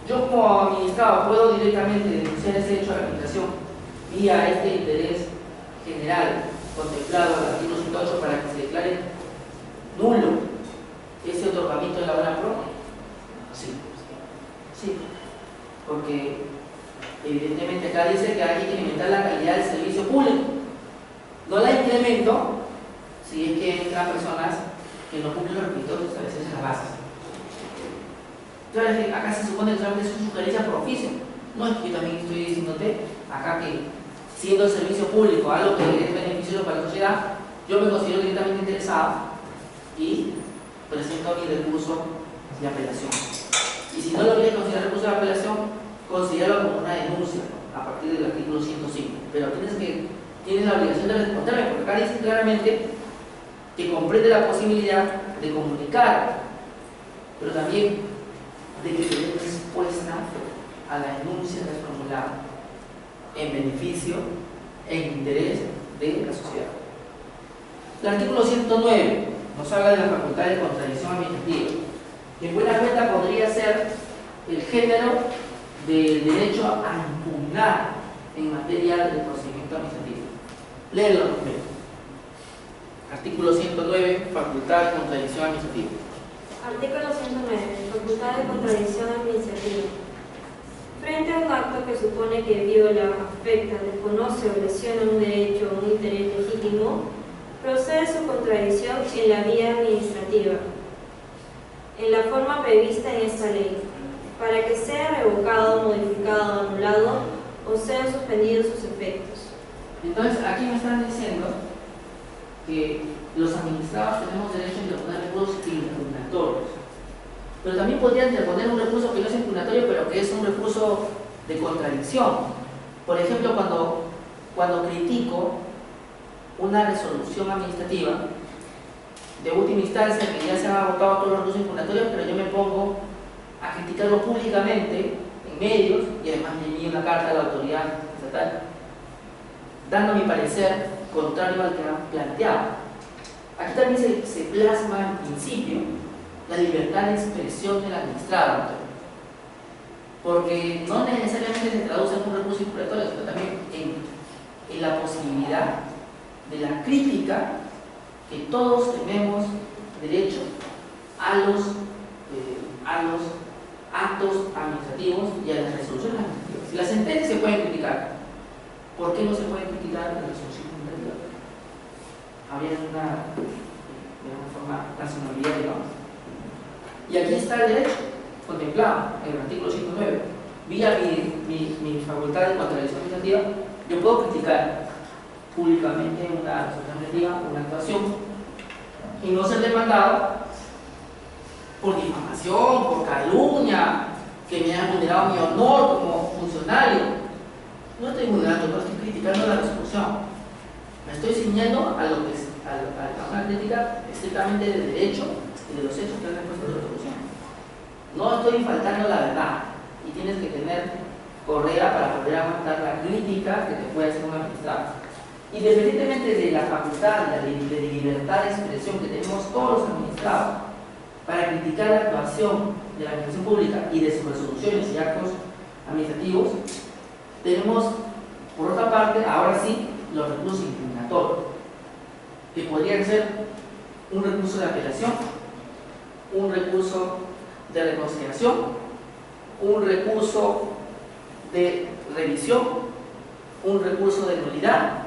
Yo como administrado puedo directamente denunciar ese hecho a la administración vía este interés general contemplado en el artículo 108 para que se declare nulo ese otorgamiento de la buena pro. Sí. Sí. Porque evidentemente acá dice que hay que incrementar la calidad del servicio público. No la incremento si es que entran personas que no cumplen los requisitos establecidos en las bases. Entonces, acá se supone que solamente es una sugerencia por oficio. No es que yo también estoy diciéndote acá que siendo el servicio público algo que es beneficioso para la sociedad, yo me considero directamente interesado y presento mi recurso de apelación. Y si no lo quieres considerar recurso de apelación, considéralo como una denuncia. a partir del artículo 105, pero tienes la obligación de responderme, porque acá dice claramente que comprende la posibilidad de comunicar, pero también de que se dé respuesta a la denuncia que es formulada en beneficio e interés de la sociedad. El artículo 109 nos habla de la facultad de contradicción administrativa, que en buena cuenta podría ser el género del derecho a impugnar en materia de procedimiento administrativo. Léelo primero. Artículo 109, facultad de contradicción administrativa. Artículo 109. Facultad de contradicción administrativa. Frente a un acto que supone que viola, afecta, desconoce o lesiona un derecho o un interés legítimo, procede su contradicción en la vía administrativa, en la forma prevista en esta ley, para que sea revocado, modificado, anulado o sean suspendidos sus efectos. Entonces, aquí me están diciendo que los administrados tenemos derecho a interponer recursos impugnatorios, pero también podrían interponer un recurso que no es impugnatorio, pero que es un recurso de contradicción. Por ejemplo, cuando critico una resolución administrativa de última instancia, que ya se han agotado todos los recursos impugnatorios, pero yo me pongo a criticarlo públicamente en medios y además le envío una carta a la autoridad estatal dando mi parecer contrario al que han planteado. Aquí también se plasma en principio la libertad de expresión del administrado, porque no necesariamente se traduce en un recurso impugnatorios, sino también en la posibilidad de la crítica, que todos tenemos derecho a los actos administrativos y a las resoluciones administrativas. Si las sentencias se pueden criticar, ¿por qué no se puede criticar la resolución administrativa? Habría de alguna forma razonabilidad, digamos. Y aquí está el derecho contemplado en el artículo 109. Vía mi facultad de contradicción administrativa, yo puedo criticar públicamente una resolución administrativa, una actuación, y no ser demandado por difamación, por calumnia, que me han vulnerado mi honor como funcionario. No estoy vulnerando, no estoy criticando la resolución. Me estoy ciñendo a una crítica estrictamente de derecho y de los hechos que han expuesto la resolución. No estoy faltando la verdad, y tienes que tener correa para poder aguantar la crítica que te puede hacer un administrado. Independientemente de la facultad de libertad de expresión que tenemos todos los administrados para criticar la actuación de la administración pública y de sus resoluciones y actos administrativos, tenemos, por otra parte, ahora sí, los recursos impugnatorios, que podrían ser un recurso de apelación, un recurso de reconsideración, un recurso de revisión, un recurso de nulidad,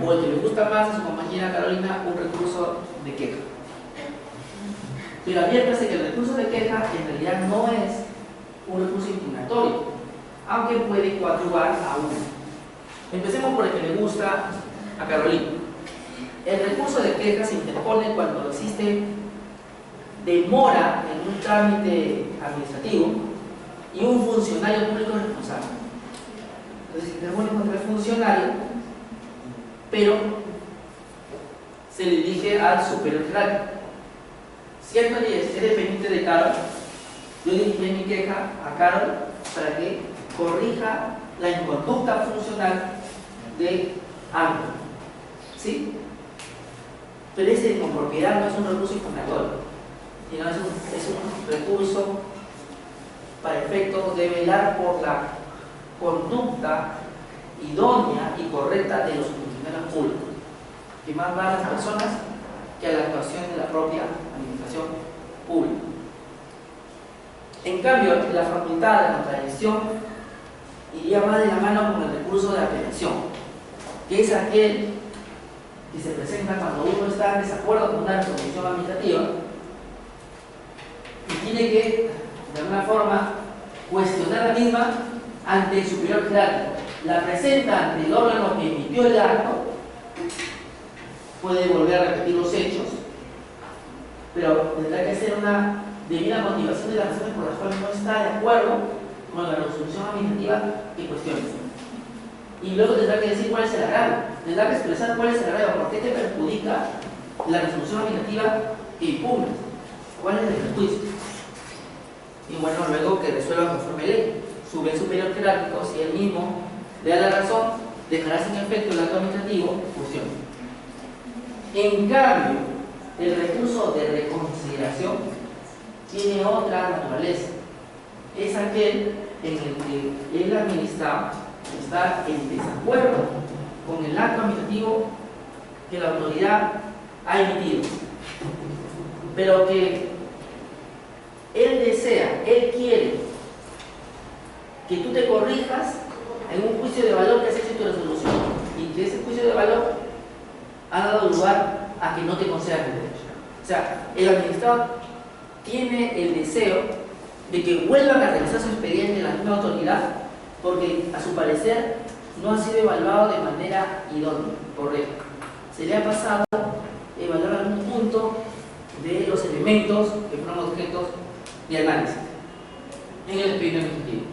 o el que le gusta más a su compañera Carolina, un recurso de queja. Pero adviértase que el recurso de queja en realidad no es un recurso impugnatorio, aunque puede coadyuvar a uno. Empecemos por el que le gusta a Carolina. El recurso de queja se interpone cuando existe demora en un trámite administrativo y un funcionario público responsable. Entonces se interpone contra el funcionario, pero se le dirige al superior jerárquico. Cierto día es dependiente de Carol, yo dirigiré mi queja a Carol para que corrija la inconducta funcional de algo, ¿sí? Pero ese con propiedad no es un recurso impugnatorio, sino es un recurso para efectos de velar por la conducta idónea y correcta de los funcionarios públicos, que más va a las personas que a la actuación de la propia administración pública. En cambio, la facultad de contradicción iría más de la mano con el recurso de apelación, que es aquel que se presenta cuando uno está en desacuerdo con una resolución administrativa y tiene que, de alguna forma, cuestionar la misma ante el superior jerárquico. La presenta ante el órgano que emitió el acto, puede volver a repetir los hechos, pero tendrá que ser una debida motivación de las razones por las cuales no está de acuerdo con la resolución administrativa que cuestione. y luego tendrá que decir cuál es el agravio, tendrá que expresar cuál es el agravio, por qué te perjudica la resolución administrativa que impugnas, cuál es el perjuicio. Y bueno, luego que resuelva conforme ley. Su bien superior jerárquico, si él mismo le da la razón, dejará sin efecto el acto administrativo, fusión. En cambio, el recurso de reconsideración tiene otra naturaleza. Es aquel en el que el administrado está en desacuerdo con el acto administrativo que la autoridad ha emitido, pero que él desea, él quiere que tú te corrijas en un juicio de valor que has hecho en tu resolución y que ese juicio de valor ha dado lugar a que no te concedan el derecho. O sea, el administrador tiene el deseo de que vuelvan a realizar su expediente en la misma autoridad porque a su parecer no ha sido evaluado de manera idónea, correcta. Se le ha pasado a evaluar algún punto de los elementos que fueron objetos de análisis en el expediente administrativo.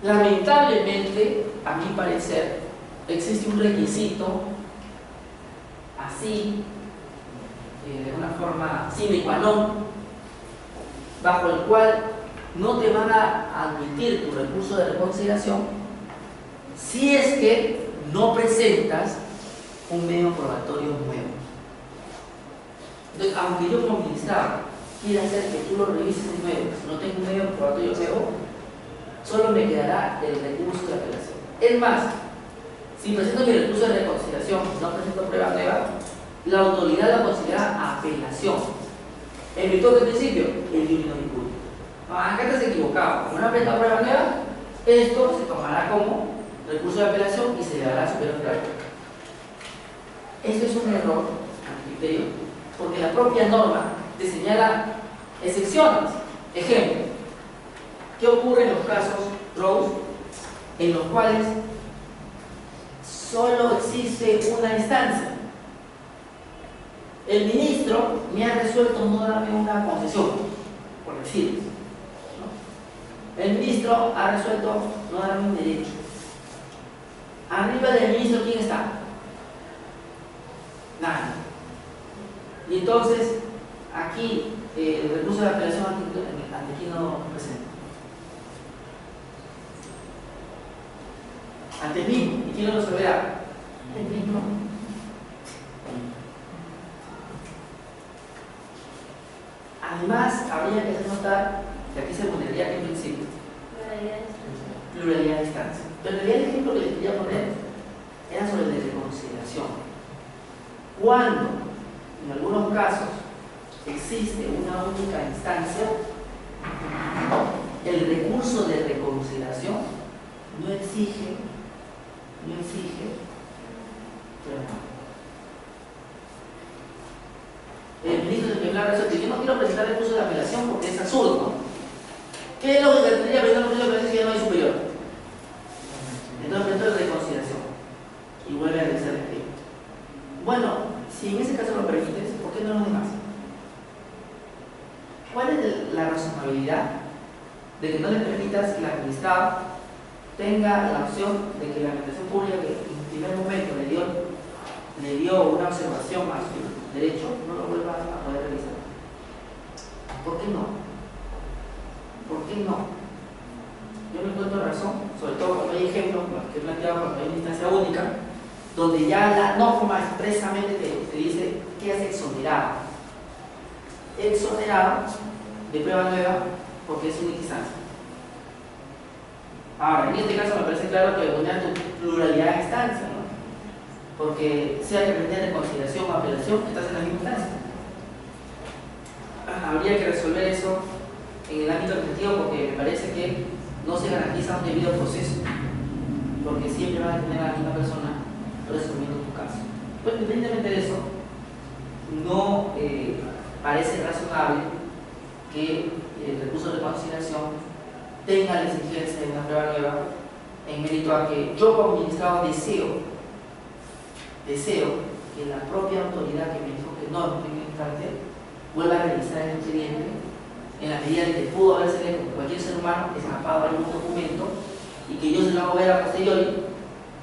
Lamentablemente, a mi parecer, existe un requisito así, de una forma sine qua non, bajo el cual no te van a admitir tu recurso de reconsideración si es que no presentas un medio probatorio nuevo. Entonces, aunque yo como administrador quiera hacer que tú lo revises de nuevo, no tengo un medio probatorio nuevo, solo me quedará el recurso de apelación. Es más, si presento mi recurso de reconsideración y no presento prueba nueva, la autoridad la considera apelación. En virtud del principio, el jurista no incluye. No, acá te has equivocado. Como no has presentado prueba nueva, esto se tomará como recurso de apelación y se le dará a superior jerárquico. Esto es un error a mi criterio, porque la propia norma te señala excepciones. Ejemplo, ¿qué ocurre en los casos Rose en los cuales solo existe una instancia? El ministro me ha resuelto no darme una concesión, por decirlo, ¿no? El ministro ha resuelto no darme un derecho. Arriba del ministro, ¿quién está? Nadie. Y entonces, aquí el recurso de apelación ante quién no presenta. Ante el mismo. ¿Y quién lo resolverá? El mismo. Además, habría que hacer notar que aquí se pondría que en principio pluralidad de instancia. Pero en realidad el ejemplo que les quería poner era sobre el de reconsideración. Cuando en algunos casos existe una única instancia, el recurso de reconsideración no exige prueba. El ministro de Tribunal resuelve: yo no quiero presentar recurso de apelación porque es absurdo, ¿no? ¿Qué es lo que tendría que presentar recurso de apelación si ya no hay superior? Entonces presento de reconsideración y vuelve a realizar el criterio. Bueno, si en ese caso lo permites, ¿por qué no los demás? ¿Cuál es la razonabilidad de que no le permitas que el administrado tenga la opción de que la administración pública, que en primer momento le dio una observación a su derecho, no lo vuelva a poder realizar? ¿Por qué no? ¿Por qué no? Yo no encuentro razón, sobre todo cuando hay ejemplos que he planteado cuando hay una instancia única, donde ya la norma expresamente te dice que es exonerado. Exonerado de prueba nueva porque es única instancia. Ahora, en este caso me parece claro que vulnera tu pluralidad de instancia, ¿no? Porque sea que pretende consideración o apelación, estás en la misma instancia. Habría que resolver eso en el ámbito administrativo porque me parece que no se garantiza un debido proceso, porque siempre van a tener a la misma persona resolviendo tu caso. Pues independientemente de eso, no parece razonable que el recurso de consideración tenga la exigencia de una prueba nueva en mérito a que yo como administrado deseo que la propia autoridad que me dijo que no en primer instante vuelva a realizar el expediente en la medida en que pudo haberse con cualquier ser humano escapado de algún documento y que yo se lo hago ver a posteriori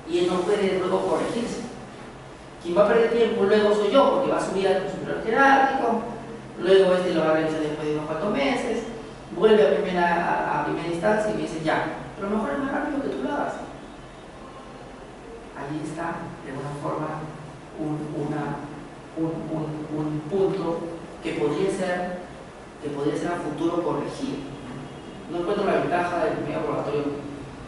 y él no puede luego corregirse. Quien va a perder tiempo luego soy yo, porque va a subir al superior jerárquico, luego lo va a revisar después de unos cuantos meses, vuelve a primera instancia y me dice ya, pero a lo mejor es más rápido que tú lo hagas. Allí está, de alguna forma, un punto que podría ser a futuro corregido. No encuentro la ventaja del primer laboratorio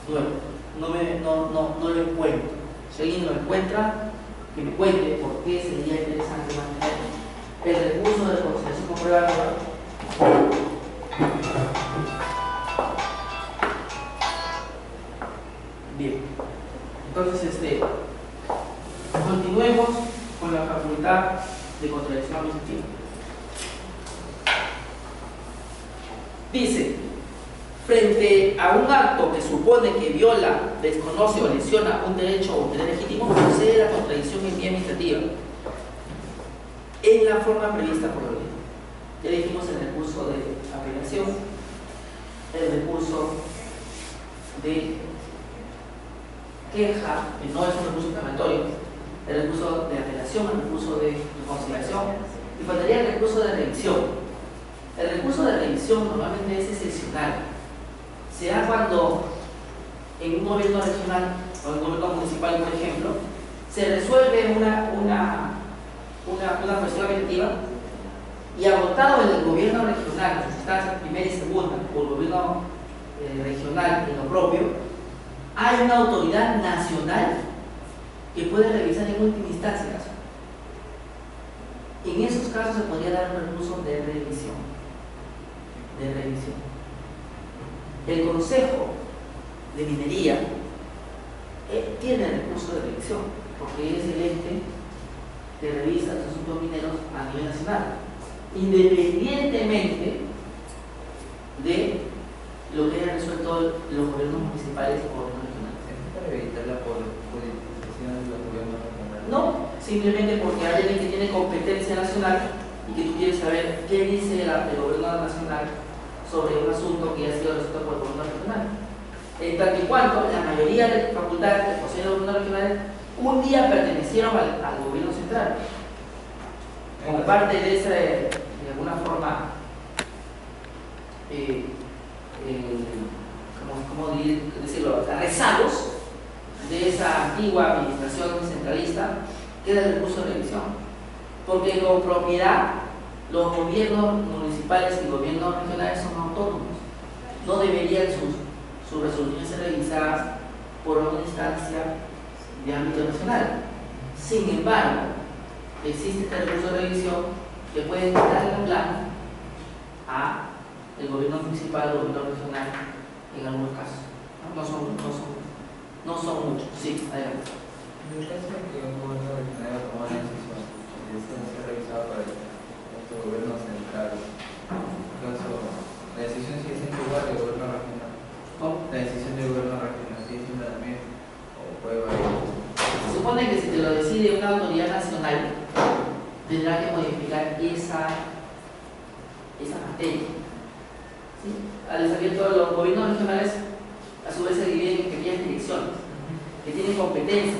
nuevo, no lo encuentro. Si alguien lo encuentra, que me cuente por qué sería interesante mantener el recurso de conciliación con prueba nueva. Bien, entonces continuemos con la facultad de contradicción administrativa. Dice, frente a un acto que supone que viola, desconoce o lesiona un derecho o interés legítimo, procede la contradicción en vía administrativa en la forma prevista por la ley. Ya dijimos el recurso de apelación, el recurso de queja, que no es un recurso inflamatorio, el recurso de apelación, el recurso de conciliación, y faltaría el recurso de revisión. El recurso de revisión normalmente es excepcional. Se da cuando en un gobierno regional o en un gobierno municipal, por ejemplo, se resuelve una cuestión administrativa y agotado el gobierno regional, las instancias primera y segunda, o el gobierno regional en lo propio, hay una autoridad nacional que puede revisar en última instancia el caso. En esos casos se podría dar un recurso de revisión. El Consejo de Minería tiene el recurso de revisión porque es el ente que revisa los asuntos mineros a nivel nacional, independientemente de lo que hayan resuelto los gobiernos municipales o gobiernos regionales. ¿Para evitar la politización de los gobiernos regionales? No, simplemente porque hay alguien que tiene competencia nacional y que tú quieres saber qué dice el gobierno nacional sobre un asunto que ha sido resuelto por el gobierno regional. En tanto y cuanto la mayoría de facultades que poseen los gobiernos regionales un día pertenecieron al gobierno central. Como parte de ese, de alguna forma, ¿cómo decirlo? Rezagos de esa antigua administración centralista, queda el recurso de revisión. Porque con propiedad, los gobiernos municipales y gobiernos regionales son autónomos. No deberían sus resoluciones ser revisadas por una instancia de ámbito nacional. Sin embargo, existe este recurso de revisión que puede darle un plan a el gobierno municipal o el gobierno regional en algunos casos. No son muchos. Sí, adelante. En el caso de que un gobierno regional toma una decisión y decide ser revisado para el gobierno central, la decisión sigue siendo igual del gobierno regional. ¿Cómo? La decisión del gobierno regional sigue siendo la misma o puede variar. Se supone que si te lo decide una autoridad nacional, tendrá que modificar esa materia. ¿Sí? Al saber todos los gobiernos regionales, a su vez se dividen en pequeñas direcciones que tienen competencias.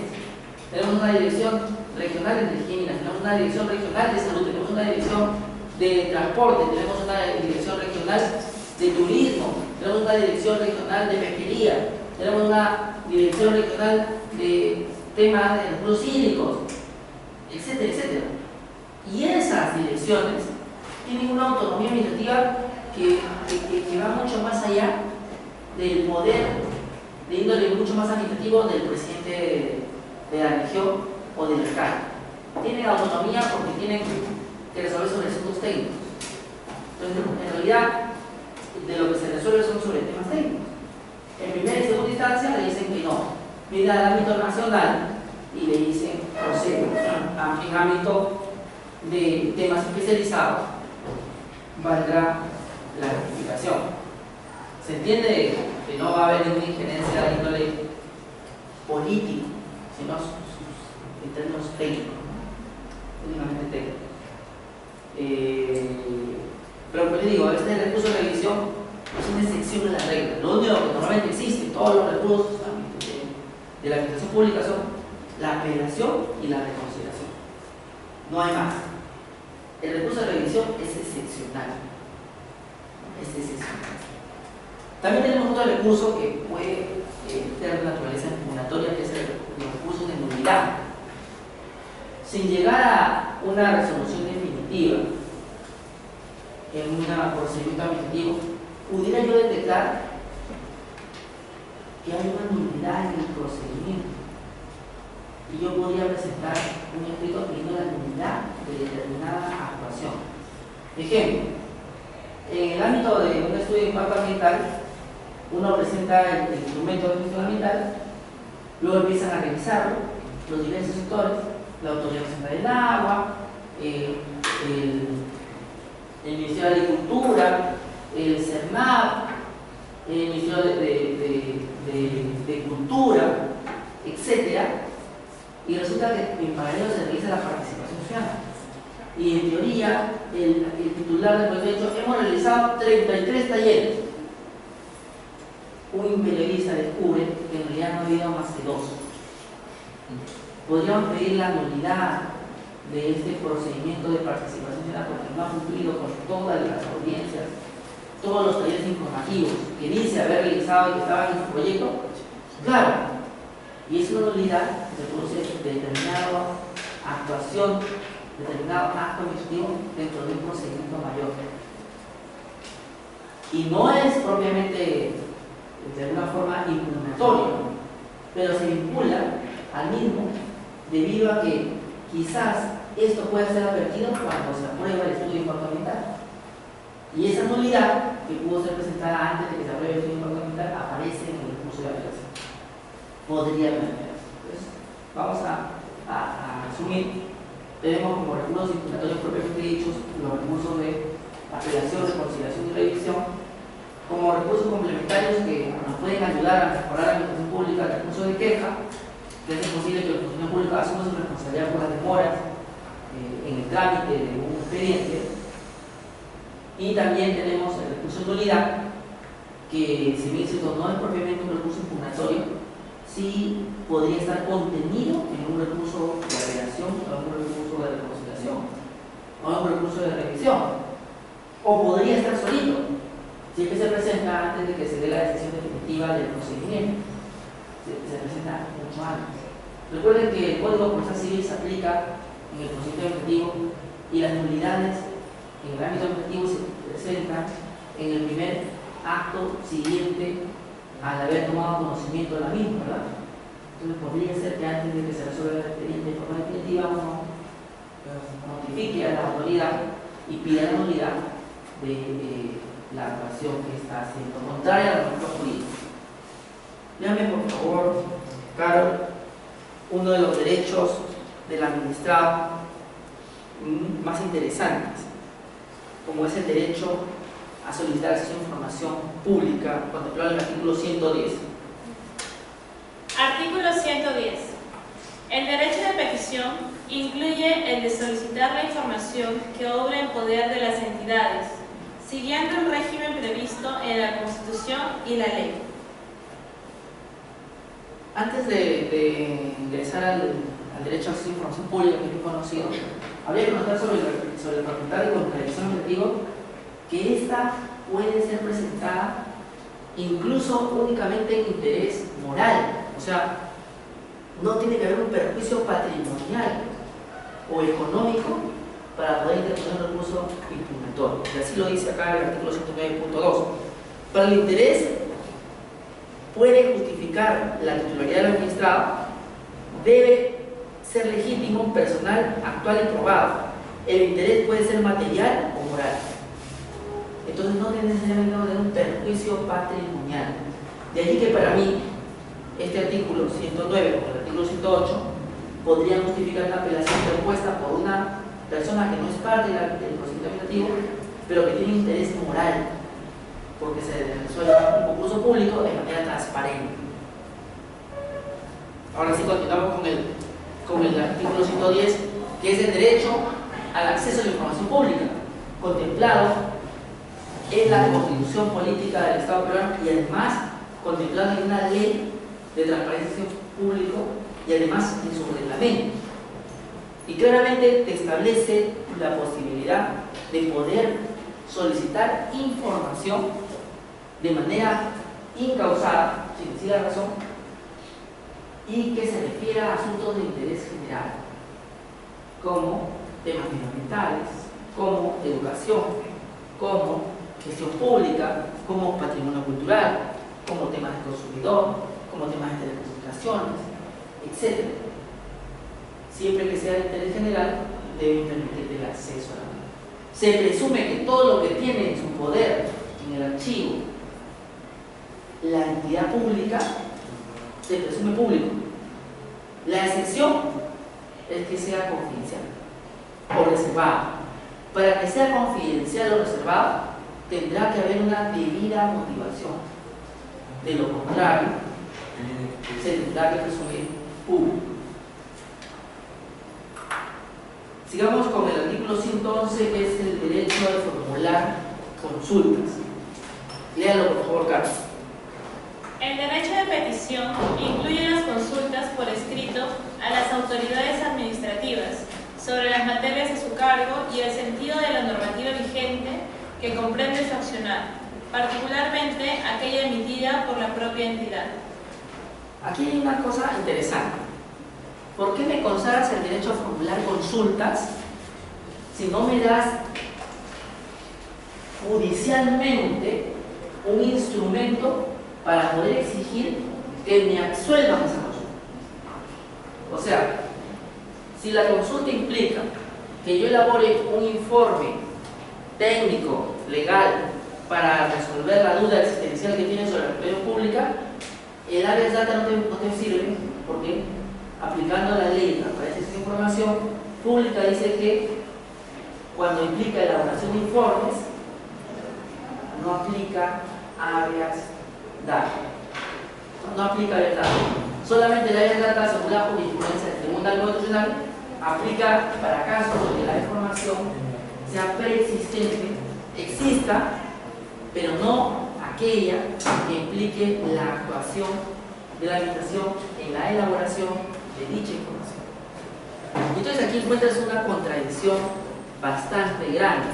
Tenemos una dirección regional de energía y minas, tenemos una dirección regional de salud, tenemos una dirección de transporte, tenemos una dirección regional de turismo, tenemos una dirección regional de pesquería, tenemos una dirección regional de temas de recursos hídricos, etcétera, etcétera. Y esas direcciones tienen una autonomía administrativa que va mucho más allá del poder de índole mucho más administrativo del presidente de la región o del alcalde. Tienen autonomía porque tienen que resolver sobre asuntos técnicos. Entonces, en realidad, de lo que se resuelve son sobre temas técnicos. En primera y segunda instancia le dicen que no, mira al ámbito nacional y le dicen procede. En ámbito de temas especializados valdrá la rectificación. Se entiende que no va a haber ninguna injerencia de índole político, sino en términos técnicos, únicamente técnicos. Pero como les digo, este recurso de revisión Es una excepción de la regla. Lo único que normalmente existe en todos los recursos de la administración pública son la apelación y la reconsideración. No hay más. El recurso de revisión es excepcional. Es excepcional. También tenemos otro recurso que puede tener naturaleza impugnatoria, que es los recursos de nulidad. Sin llegar a una resolución definitiva en un procedimiento administrativo, pudiera yo detectar que hay una nulidad en el procedimiento y yo podría presentar un escrito pidiendo la nulidad de determinada actuación. Ejemplo, en el ámbito de un estudio de impacto ambiental, uno presenta el instrumento de gestión ambiental, luego empiezan a revisarlo los diversos sectores, la Autoridad Nacional del Agua, el Ministerio de Agricultura, el CERNAP, el Ministerio de Cultura, etc. Y resulta que en paralelo se realiza la participación ciudadana. Y en teoría, el titular del proyecto ha dicho: hemos realizado 33 talleres. Un periodista descubre que en realidad no ha habido más que 2. Podríamos pedir la nulidad de este procedimiento de participación ciudadana porque no ha cumplido con todas las audiencias, todos los talleres informativos que dice haber realizado y que estaban en su proyecto. Claro, y es una nulidad que se produce de determinada actuación, determinado acto administrativo dentro de un procedimiento mayor. Y no es propiamente de alguna forma impugnatorio, pero se vincula al mismo debido a que quizás esto puede ser advertido cuando se aprueba el estudio de impacto ambiental. Y esa nulidad que pudo ser presentada antes de que se apruebe el estudio de impacto ambiental aparece en el recurso de apelación. Podría plantearse. Entonces, vamos a resumir. Tenemos como recursos impugnatorios propiamente dichos los recursos de apelación, reconciliación y revisión. Como recursos complementarios que nos pueden ayudar a mejorar la administración pública, el recurso de queja, que hace posible que la función pública asuma su responsabilidad por las demoras en el trámite de un expediente. Y también tenemos el recurso de nulidad, que si bien no es propiamente un recurso impugnatorio, sí podría estar contenido en un recurso de apelación, o en un recurso de reconciliación, o en un recurso de revisión, o podría estar solito, si es que se presenta antes de que se dé la decisión definitiva del procedimiento. Se presenta mucho antes. Recuerden que el Código Procesal Civil se aplica en el procedimiento administrativo y las nulidades en el ámbito administrativo se presentan en el primer acto siguiente al haber tomado conocimiento de la misma, ¿verdad? Entonces podría ser que antes de que se resuelva el expediente de forma definitiva uno notifique a la autoridad y pida la nulidad de la actuación que está haciendo, contraria a la norma jurídica. Léame por favor, Carol, uno de los derechos del administrado más interesantes, como es el derecho a solicitar acceso a información pública, contemplado en el artículo 110. Artículo 110. El derecho de petición incluye el de solicitar la información que obra en poder de las entidades, siguiendo el régimen previsto en la Constitución y la ley. Antes de ingresar al derecho a acceso a información pública, que es muy conocido, habría que notar sobre la facultad de contradicción objetiva que ésta puede ser presentada incluso únicamente en interés moral, o sea, no tiene que haber un perjuicio patrimonial o económico para poder interponer un recurso impugnatorio. Y así lo dice acá el artículo 109.2. Para el interés puede justificar la titularidad del administrado, debe ser legítimo, personal, actual y probado. El interés puede ser material o moral. Entonces no tiene necesariamente un perjuicio patrimonial. De allí que para mí este artículo 109 o el artículo 108 podrían justificar una apelación propuesta por una persona que no es parte del procedimiento administrativo, pero que tiene interés moral, porque se resuelve un concurso público de manera transparente. Ahora sí continuamos con el artículo 110, que es el derecho al acceso a la información pública, contemplado en la Constitución Política del Estado peruano y además contemplado en una ley de transparencia público y además en su reglamento. Y claramente te establece la posibilidad de poder solicitar información de manera incausada, sin decir la razón, y que se refiera a asuntos de interés general, como temas medioambientales, como educación, como gestión pública, como patrimonio cultural, como temas de consumidor, como temas de telecomunicaciones, etc. Siempre que sea de interés general, deben permitirte el acceso a la misma. Se presume que todo lo que tiene en su poder, en el archivo, la entidad pública, se presume público. La excepción es que sea confidencial o reservado. Para que sea confidencial o reservado, tendrá que haber una debida motivación. De lo contrario, se tendrá que presumir público. Sigamos con el artículo 111, que es el derecho de formular consultas. Léalo, por favor, Carlos. El derecho de petición incluye las consultas por escrito a las autoridades administrativas sobre las materias de su cargo y el sentido de la normativa vigente que comprende su accionar, particularmente aquella emitida por la propia entidad. Aquí hay una cosa interesante. ¿Por qué me consagras el derecho a formular consultas si no me das judicialmente un instrumento para poder exigir que me absuelvan esa consulta? O sea, si la consulta implica que yo elabore un informe técnico, legal, para resolver la duda existencial que tiene sobre la propiedad pública, el habeas data no te sirve, porque aplicando la ley de transparencia de información pública dice que cuando implica elaboración de informes no aplica habeas data. No aplica habeas data. Solamente el habeas data, según la jurisprudencia del Tribunal Constitucional, aplica para casos donde la información sea preexistente, exista, pero no aquella que implique la actuación de la administración en la elaboración de dicha información. Entonces aquí encuentras una contradicción bastante grande.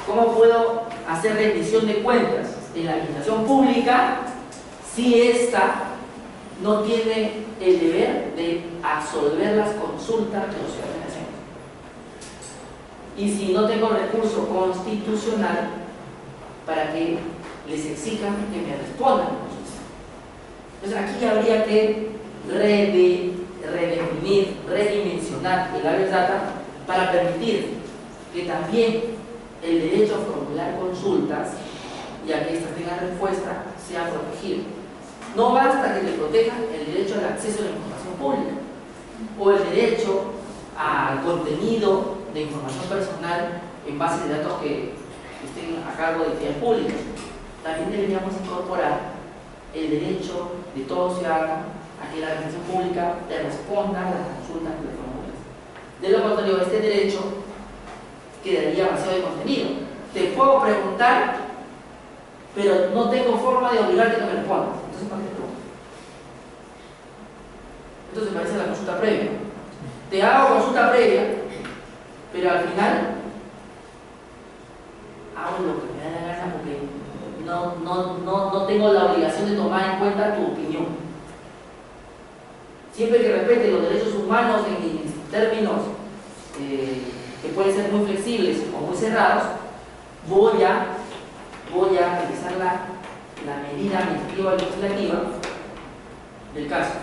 ¿Cómo puedo hacer rendición de cuentas en la administración pública si ésta no tiene el deber de absolver las consultas que los ciudadanos hacen? Y si no tengo recurso constitucional para que les exijan que me respondan. Entonces aquí habría que redefinir, redimensionar el habeas data para permitir que también el derecho a formular consultas y a que éstas tengan respuesta sea protegido. No basta que te protejan el derecho al acceso a la información pública o el derecho al contenido de información personal en base de datos que estén a cargo de entidades públicas. También deberíamos incorporar el derecho de todo ciudadano a que la administración pública le responda a las consultas que le formulas. De lo contrario, este derecho quedaría vacío de contenido. Te puedo preguntar, pero no tengo forma de obligarte a que me respondas. Entonces, ¿para qué te pregunto? Entonces me parece la consulta previa. Te hago consulta previa, pero al final hago lo que me da la gana porque no tengo la obligación de tomar en cuenta tu opinión. Siempre que respete los derechos humanos en términos que pueden ser muy flexibles o muy cerrados, voy a realizar la medida administrativa o legislativa del caso.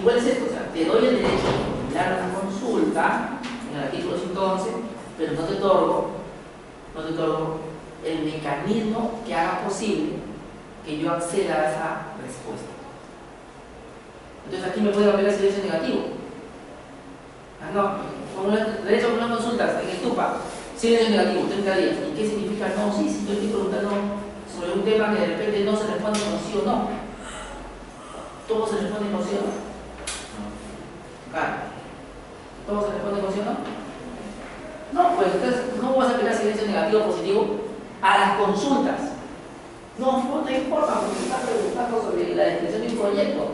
Igual es esto, o sea, te doy el derecho de formular una consulta en el artículo 111, pero no te otorgo el mecanismo que haga posible que yo acceda a esa respuesta. Entonces aquí me puede apelar silencio negativo. Derecho a formular consultas en el TUPA, silencio negativo, 30 días. ¿Y qué significa no? Sí, si yo estoy preguntando sobre un tema que de repente no se responde con sí o no. ¿Todo se responde con sí o no? Claro. ¿Todo se responde con sí o no? No, pues entonces no vas a apelar silencio negativo o positivo a las consultas. No informa porque está preguntando sobre la descripción de un proyecto.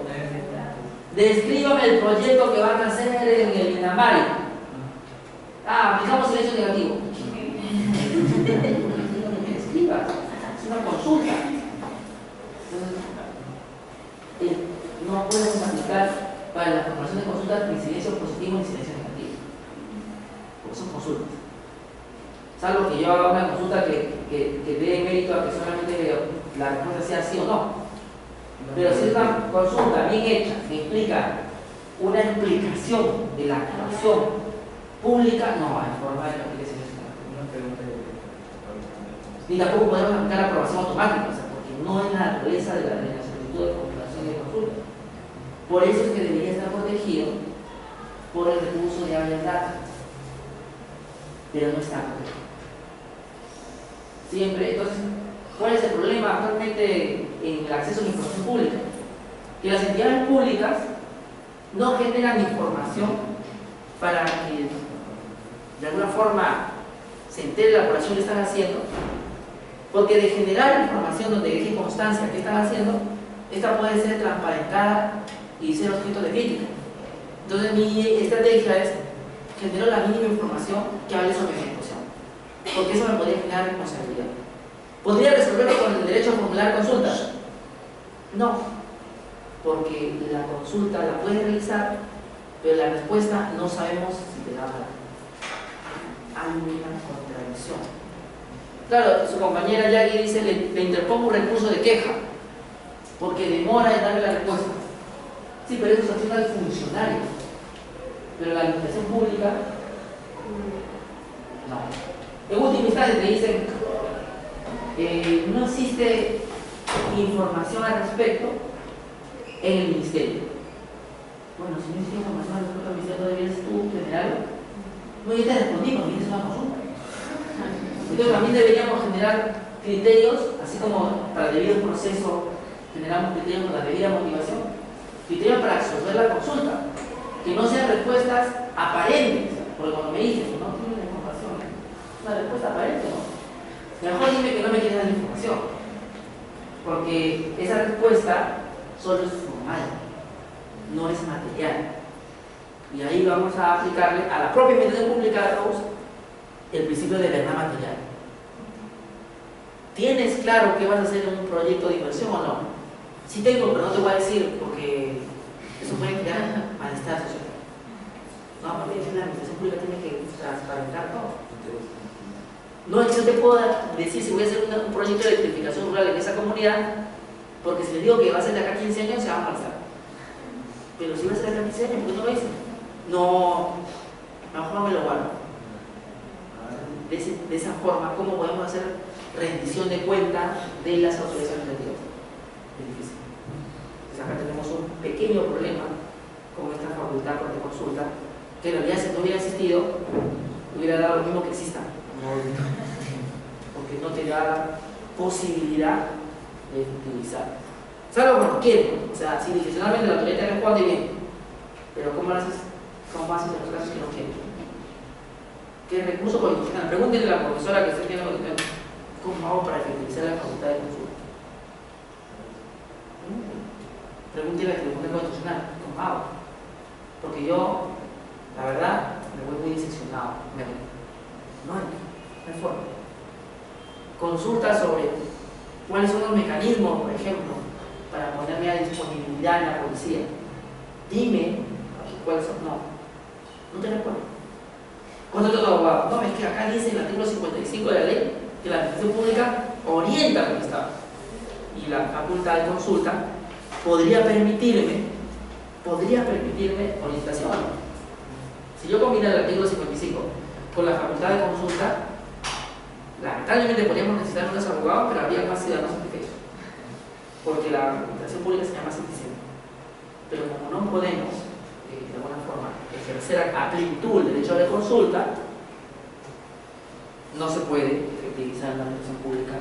Descríbame el proyecto que van a hacer en el Inamari. Aplicamos silencio negativo. Escribas, es una consulta. Entonces, no podemos aplicar para la formación de consultas ni silencio positivo ni silencio negativo, porque son consultas. Salvo que yo haga una consulta que dé mérito a que solamente la respuesta sea sí o no. Pero si es una consulta bien hecha, que implica una explicación de la actuación pública, no hay forma de que aplique silencio negativo. Ni tampoco podemos aplicar aprobación automática, o sea, porque no es la naturaleza de la solicitud de formulación de consulta. Por eso es que debería estar protegido por el recurso de habeas data, pero no está protegido. Siempre, entonces, ¿cuál es el problema actualmente en el acceso a la información pública? Que las entidades públicas no generan información para que de alguna forma se entere la población que están haciendo, porque de generar información donde deje constancia que están haciendo, esta puede ser transparentada y ser objeto de crítica. Entonces mi estrategia es generar la mínima información que hable sobre mi ejecución, porque eso me podría generar responsabilidad. ¿Podría resolverlo con el derecho a formular consultas? No, porque la consulta la puedes realizar, pero la respuesta no sabemos si te la van a dar. Hay una contradicción. Claro, su compañera Yagi dice, le interpongo un recurso de queja, porque demora en darle la respuesta. Sí, pero eso es acción al funcionario. Pero la administración pública, no. En última instancia te dicen, no existe información al respecto en el ministerio. Bueno, si no existe información al respecto del ministerio, ¿no deberías tú generarlo? No, yo te respondí cuando tienes una consulta. Entonces también deberíamos generar criterios, así como para el debido proceso generamos criterios con la debida motivación, criterios para resolver la consulta, que no sean respuestas aparentes, porque cuando me dicen no tiene la información, es una respuesta aparente, ¿no? Mejor dime que no me quieres dar la información, porque esa respuesta solo es formal, no es material. Y ahí vamos a aplicarle a la propia administración pública de Rose el principio de verdad material. ¿Tienes claro qué vas a hacer en un proyecto de inversión o no? Sí tengo, pero no te voy a decir porque eso puede crear malestar social. No, porque la administración pública tiene que transparentar todo. No es que yo te pueda decir si voy a hacer un proyecto de electrificación rural en esa comunidad, porque si les digo que va a ser de acá a 15 años, se va a molestar. Pero si va a ser de acá a 15 años, ¿por qué no lo dicen? No, mejor me lo guardo. De esa forma, ¿cómo podemos hacer rendición de cuentas de las autoridades administrativas? Es difícil. Entonces acá tenemos un pequeño problema con esta facultad de consulta, que en realidad si no hubiera existido, hubiera dado lo mismo que exista. Porque no te da posibilidad de utilizar. Salvo cuando quieren. O sea, si discrecionalmente la autoridad te responde bien, pero ¿cómo lo haces? ¿Cómo haces en los casos que no quieren? ¿Qué recurso constitucional? Pregúntenle a la profesora que está viendo ¿cómo hago para efectivizar la facultad de consulta? Pregúntenle a la Tribunal Constitucional, ¿cómo hago? Porque yo, la verdad, me voy muy decepcionado. No hay forma. Consulta sobre cuáles son los mecanismos, por ejemplo, para ponerme a disponibilidad en la policía. Dime cuáles son. No te recuerdo. ¿Cuánto te abogado? No, es que acá dice en el artículo 55 de la ley que la administración pública orienta al Estado. Y la facultad de consulta podría permitirme orientación. Si yo combino el artículo 55 con la facultad de consulta, lamentablemente podríamos necesitar unos abogados, pero habría más ciudadanos satisfechos. Porque la administración pública se llama eficiente. Pero como no podemos, de alguna forma, ejercer a plenitud el derecho de consulta, no se puede efectivizar la administración pública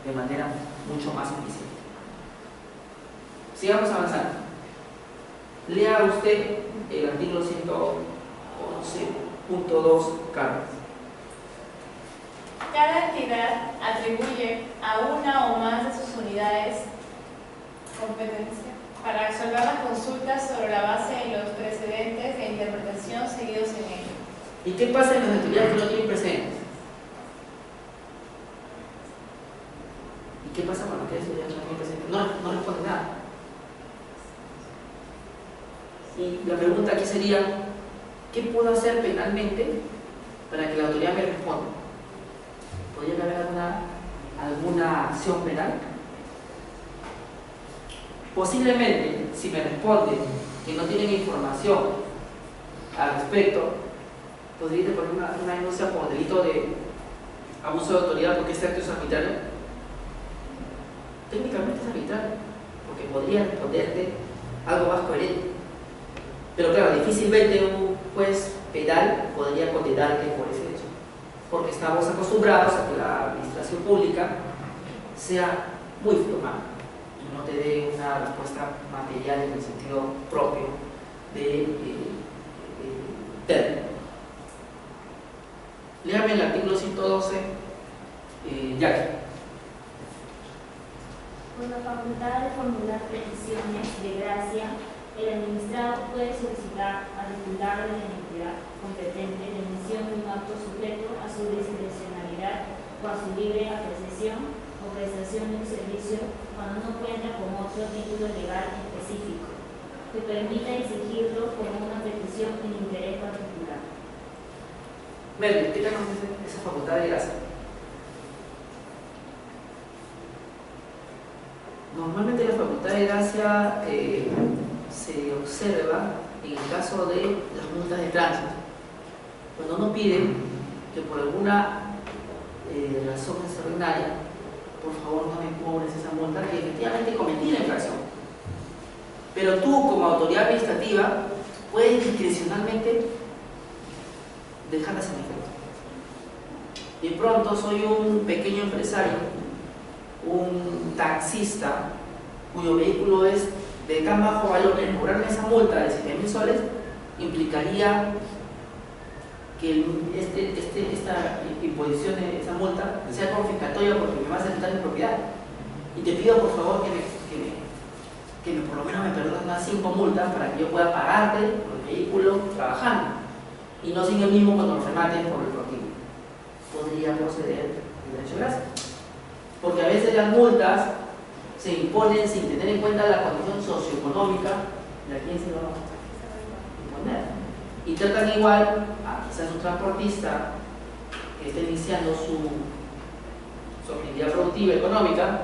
de manera mucho más eficiente. Sigamos avanzando. Lea usted el artículo 111.2, Carlos. Cada entidad atribuye a una o más de sus unidades competencia para resolver las consultas sobre la base de los precedentes de interpretación seguidos en ello. ¿Y qué pasa en las actividades que no tienen precedentes? ¿Y qué pasa con aquellas actividades que no tienen precedentes? No responde nada. Y la pregunta aquí sería, ¿qué puedo hacer penalmente para que la autoridad me responda? ¿Podría haber alguna acción penal? Posiblemente, si me responde que no tienen información al respecto, podría poner una denuncia por delito de abuso de autoridad porque este acto es arbitrario. Técnicamente es arbitrario, porque podría responderte algo más coherente. Pero claro, difícilmente un juez penal podría condenarte por ese hecho, porque estamos acostumbrados a que la administración pública sea muy formal y no te dé una respuesta material en el sentido propio de término. Léame el artículo 112, Jackie. Con la facultad de formular peticiones de gracia, el administrado puede solicitar al titular de la entidad competente la emisión de un acto sujeto a su discrecionalidad o a su libre apreciación o prestación de un servicio cuando no cuenta con otro título legal específico que permita exigirlo como una petición en interés particular. Merle, explícanos esa facultad de gracia. Normalmente la facultad de gracia se observa en el caso de las multas de tránsito. Cuando uno pide que por alguna razón extraordinaria, por favor no me cobres esa multa, que efectivamente cometí la infracción. Pero tú, como autoridad administrativa, puedes discrecionalmente dejarla sin efecto. De pronto soy un pequeño empresario, un taxista, cuyo vehículo es de tan bajo valor, el cobrarme esa multa de 7.000 soles implicaría que esta imposición de esa multa sea confiscatoria porque me vas a quitar mi propiedad. Y te pido por favor que por lo menos me perdones unas 5 multas para que yo pueda pagarte por el vehículo trabajando y no sin el mismo cuando lo remates por el motivo. Podría proceder el derecho de gracia. Porque a veces las multas se imponen sin tener en cuenta la condición socioeconómica de a quién se lo va a imponer. Y tratan igual a quizás un transportista que esté iniciando su actividad productiva económica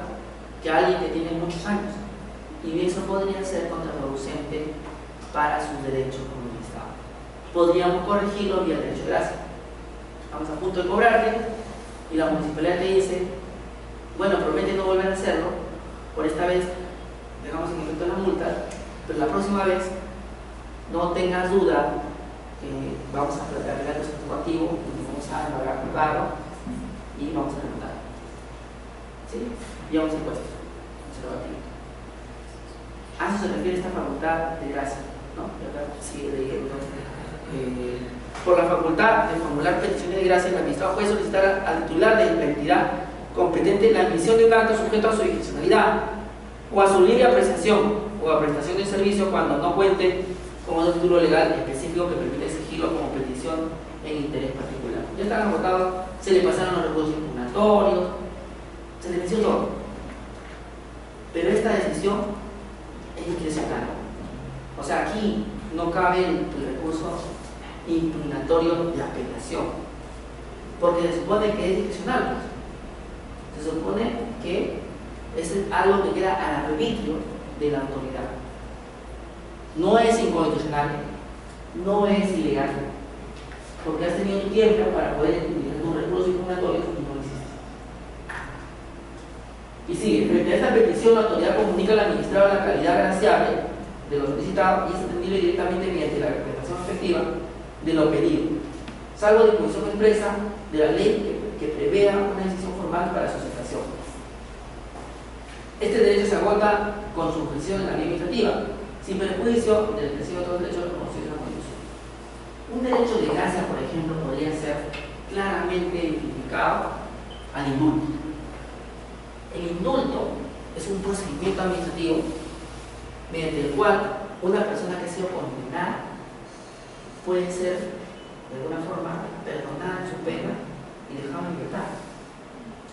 que a alguien que tiene muchos años. Y eso podría ser contraproducente para sus derechos como Estado. Podríamos corregirlo vía derecho de gracia. Estamos a punto de cobrarte y la municipalidad te dice: bueno, promete no volver a hacerlo, por esta vez dejamos en efecto la multa, pero la próxima vez no tengas duda que vamos a arreglar tu estatuto activo y vamos a embargar tu carro y vamos a remontar. ¿Sí? Y vamos a impuestos. Conservativo. A eso se refiere esta facultad de gracia, ¿no? Sigue leyendo. Por la facultad de formular peticiones de gracia, el administrado puede solicitar al titular de la entidad competente la emisión de un acto sujeto a su discrecionalidad o a su libre apreciación o a prestación de servicio cuando no cuente con un título legal específico que permita exigirlo como petición en interés particular. Ya están agotados, se le pasaron los recursos impugnatorios, se le venció todo. Pero esta decisión es discrecional. O sea, aquí no cabe el recurso impugnatorio de apelación, porque se supone que es discrecional. Se supone que es algo que queda al arbitrio de la autoridad. No es inconstitucional, no es ilegal, porque has tenido tu tiempo para poder utilizar tus recursos impugnatorios y no lo hiciste. Y sigue, frente a esta petición, la autoridad comunica al administrado la calidad graciable de lo solicitado y es atendible directamente mediante la representación efectiva de lo pedido, salvo disposición expresa de la ley que prevea una decisión formal para su aceptación. Este derecho se agota con su gestión en la vía administrativa, sin perjuicio del ejercicio de otros derechos reconocidos en la Constitución. Un derecho de gracia, por ejemplo, podría ser claramente identificado al indulto. El indulto es un procedimiento administrativo mediante el cual una persona que ha sido condenada puede ser de alguna forma perdonada en su pena y dejada en libertad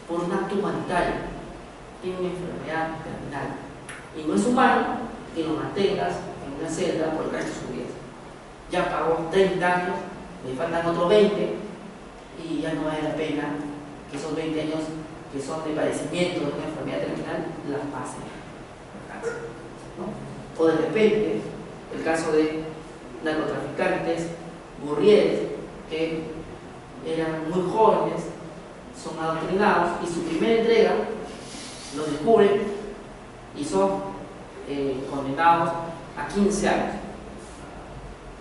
por un acto humanitario. Tiene una enfermedad terminal y no es humano que lo mantengas en una celda por el resto de su vida. Ya pagó 30 años, le faltan otros 20 y ya no vale la pena que esos 20 años que son de padecimiento de una enfermedad terminal las pasen, ¿no? O de repente el caso de narcotraficantes, burrieres, que eran muy jóvenes, son adoctrinados y su primera entrega los descubren y son condenados a 15 años,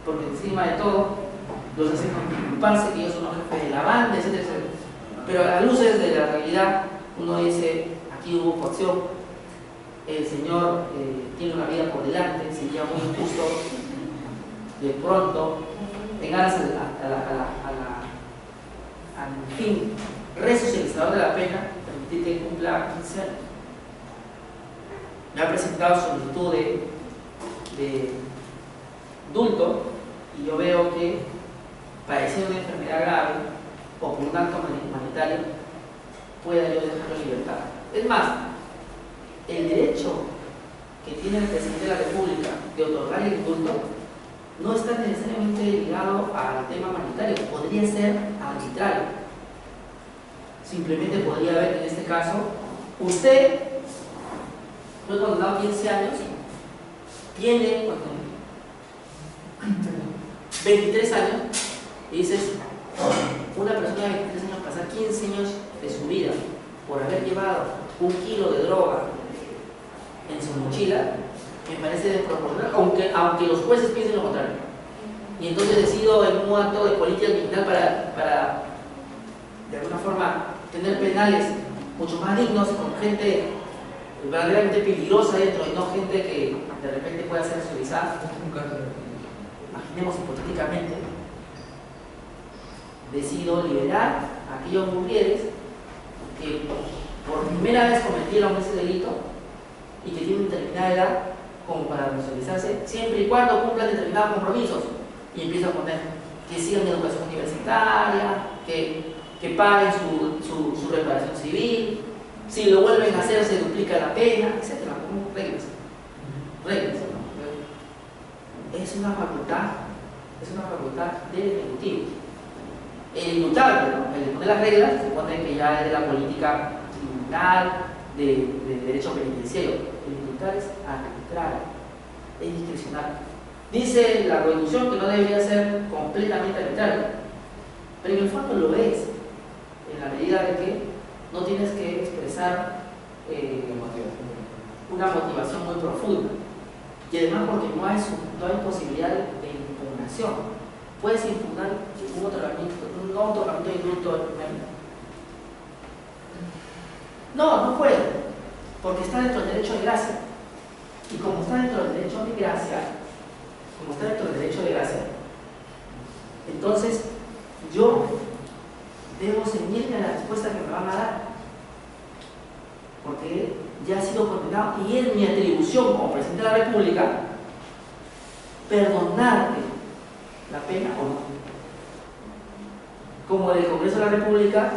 porque encima de todo los hacen culparse que ellos son los jefes de la banda, etcétera, etcétera. Pero a las luces de la realidad uno dice, aquí hubo coacción, el señor tiene una vida por delante, sería muy injusto de pronto en aras al fin resocializador de la pena, permitir que cumpla 15 años. Me ha presentado solicitud de indulto y yo veo que padeciendo una enfermedad grave o por un acto humanitario pueda yo dejarlo en libertad. Es más, el derecho que tiene el presidente de la República de otorgar el indulto no está necesariamente ligado al tema humanitario, podría ser arbitrario. Simplemente podría haber en este caso, usted fue condenado a 15 años, tiene 23 años y dices, una persona de 23 años pasar 15 años de su vida por haber llevado 1 kilo de droga en su mochila, me parece desproporcional, aunque los jueces piensen lo contrario. Y entonces decido en un acto de política criminal para de alguna forma tener penales mucho más dignos con gente verdaderamente peligrosa dentro y no gente que de repente pueda ser suavizada. Imaginemos hipotéticamente, decido liberar a aquellos mujeres que por primera vez cometieron ese delito y que tienen determinada edad como para resocializarse, siempre y cuando cumplan determinados compromisos. Y empiezo a poner que sigan educación universitaria, que paguen su reparación civil, si lo vuelven a hacer se duplica la pena, etc. Como reglas. Es una facultad del Ejecutivo. El indultable, ¿no? El de poner las reglas se supone que ya es de la política criminal, de derecho penitenciario. El indultar es arbitrario, es discrecional. Dice la Constitución que no debería ser completamente arbitrario, pero en el fondo lo es, en la medida de que no tienes que expresar una motivación muy profunda. Y además porque no hay posibilidad de impugnación. Puedes impugnar un otorgamiento de indulto. No puede, porque está dentro del derecho de gracia. Y como está dentro del derecho de gracia, entonces yo debo ceñirme a la respuesta que me van a dar, porque ya ha sido condenado y es mi atribución como presidente de la República perdonarte la pena o no. Como del Congreso de la República,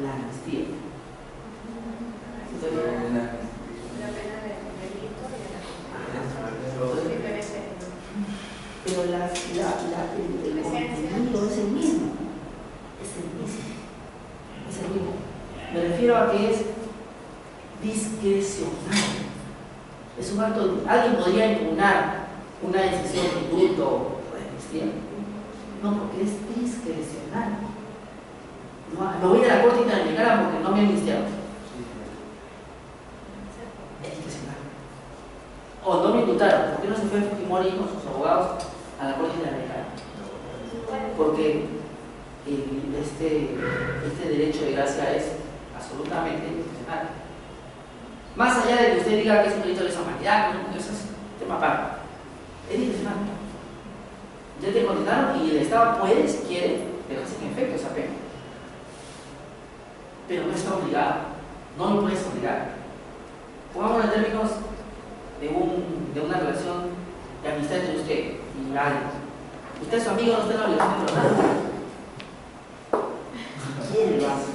la amnistía. Entonces, pero el contenido es el mismo. Me refiero a que es discrecional. Es un acto. Alguien podría impugnar una decisión de indulto o de amnistía. No, porque es discrecional. No voy a la Corte Interamericana porque no me amnistiaron. Es discrecional. O no me indultaron. ¿Por qué no se fue Fujimori con sus abogados a la Corte Interamericana? Porque este derecho de gracia es absolutamente discrecional. Más allá de que usted diga que es un delito de lesa humanidad, eso es tema aparte. Es discrecional. Ya te condenaron y el Estado puede, si quiere, dejar sin efecto esa pena. pero no está obligado, no lo puedes obligar. Pongámoslo en términos de una relación de amistad entre usted y alguien. Usted es su amigo, no está en la obligación de nada. ¿Quién lo hace?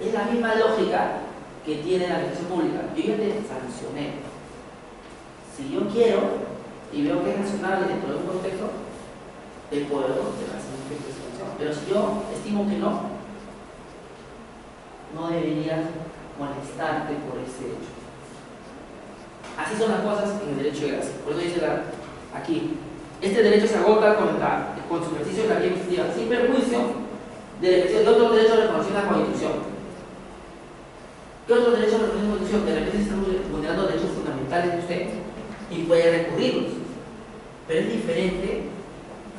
Es la misma lógica que tiene la administración pública. Yo ya te sancioné. Si yo quiero y veo que es razonable dentro de un contexto, te puedo hacer un efecto de sanción. Pero si yo estimo que no deberías molestarte por ese hecho. Así son las cosas en el derecho de gracia. Por eso dice aquí, este derecho se agota con su ejercicio de la vía administrativa, sin perjuicio de la ejercicio de otros derechos reconocidos en la Constitución. ¿Qué otros derechos reconocidos en la Constitución? De repente se están vulnerando derechos fundamentales de usted y puede recurrirlos. Pero es diferente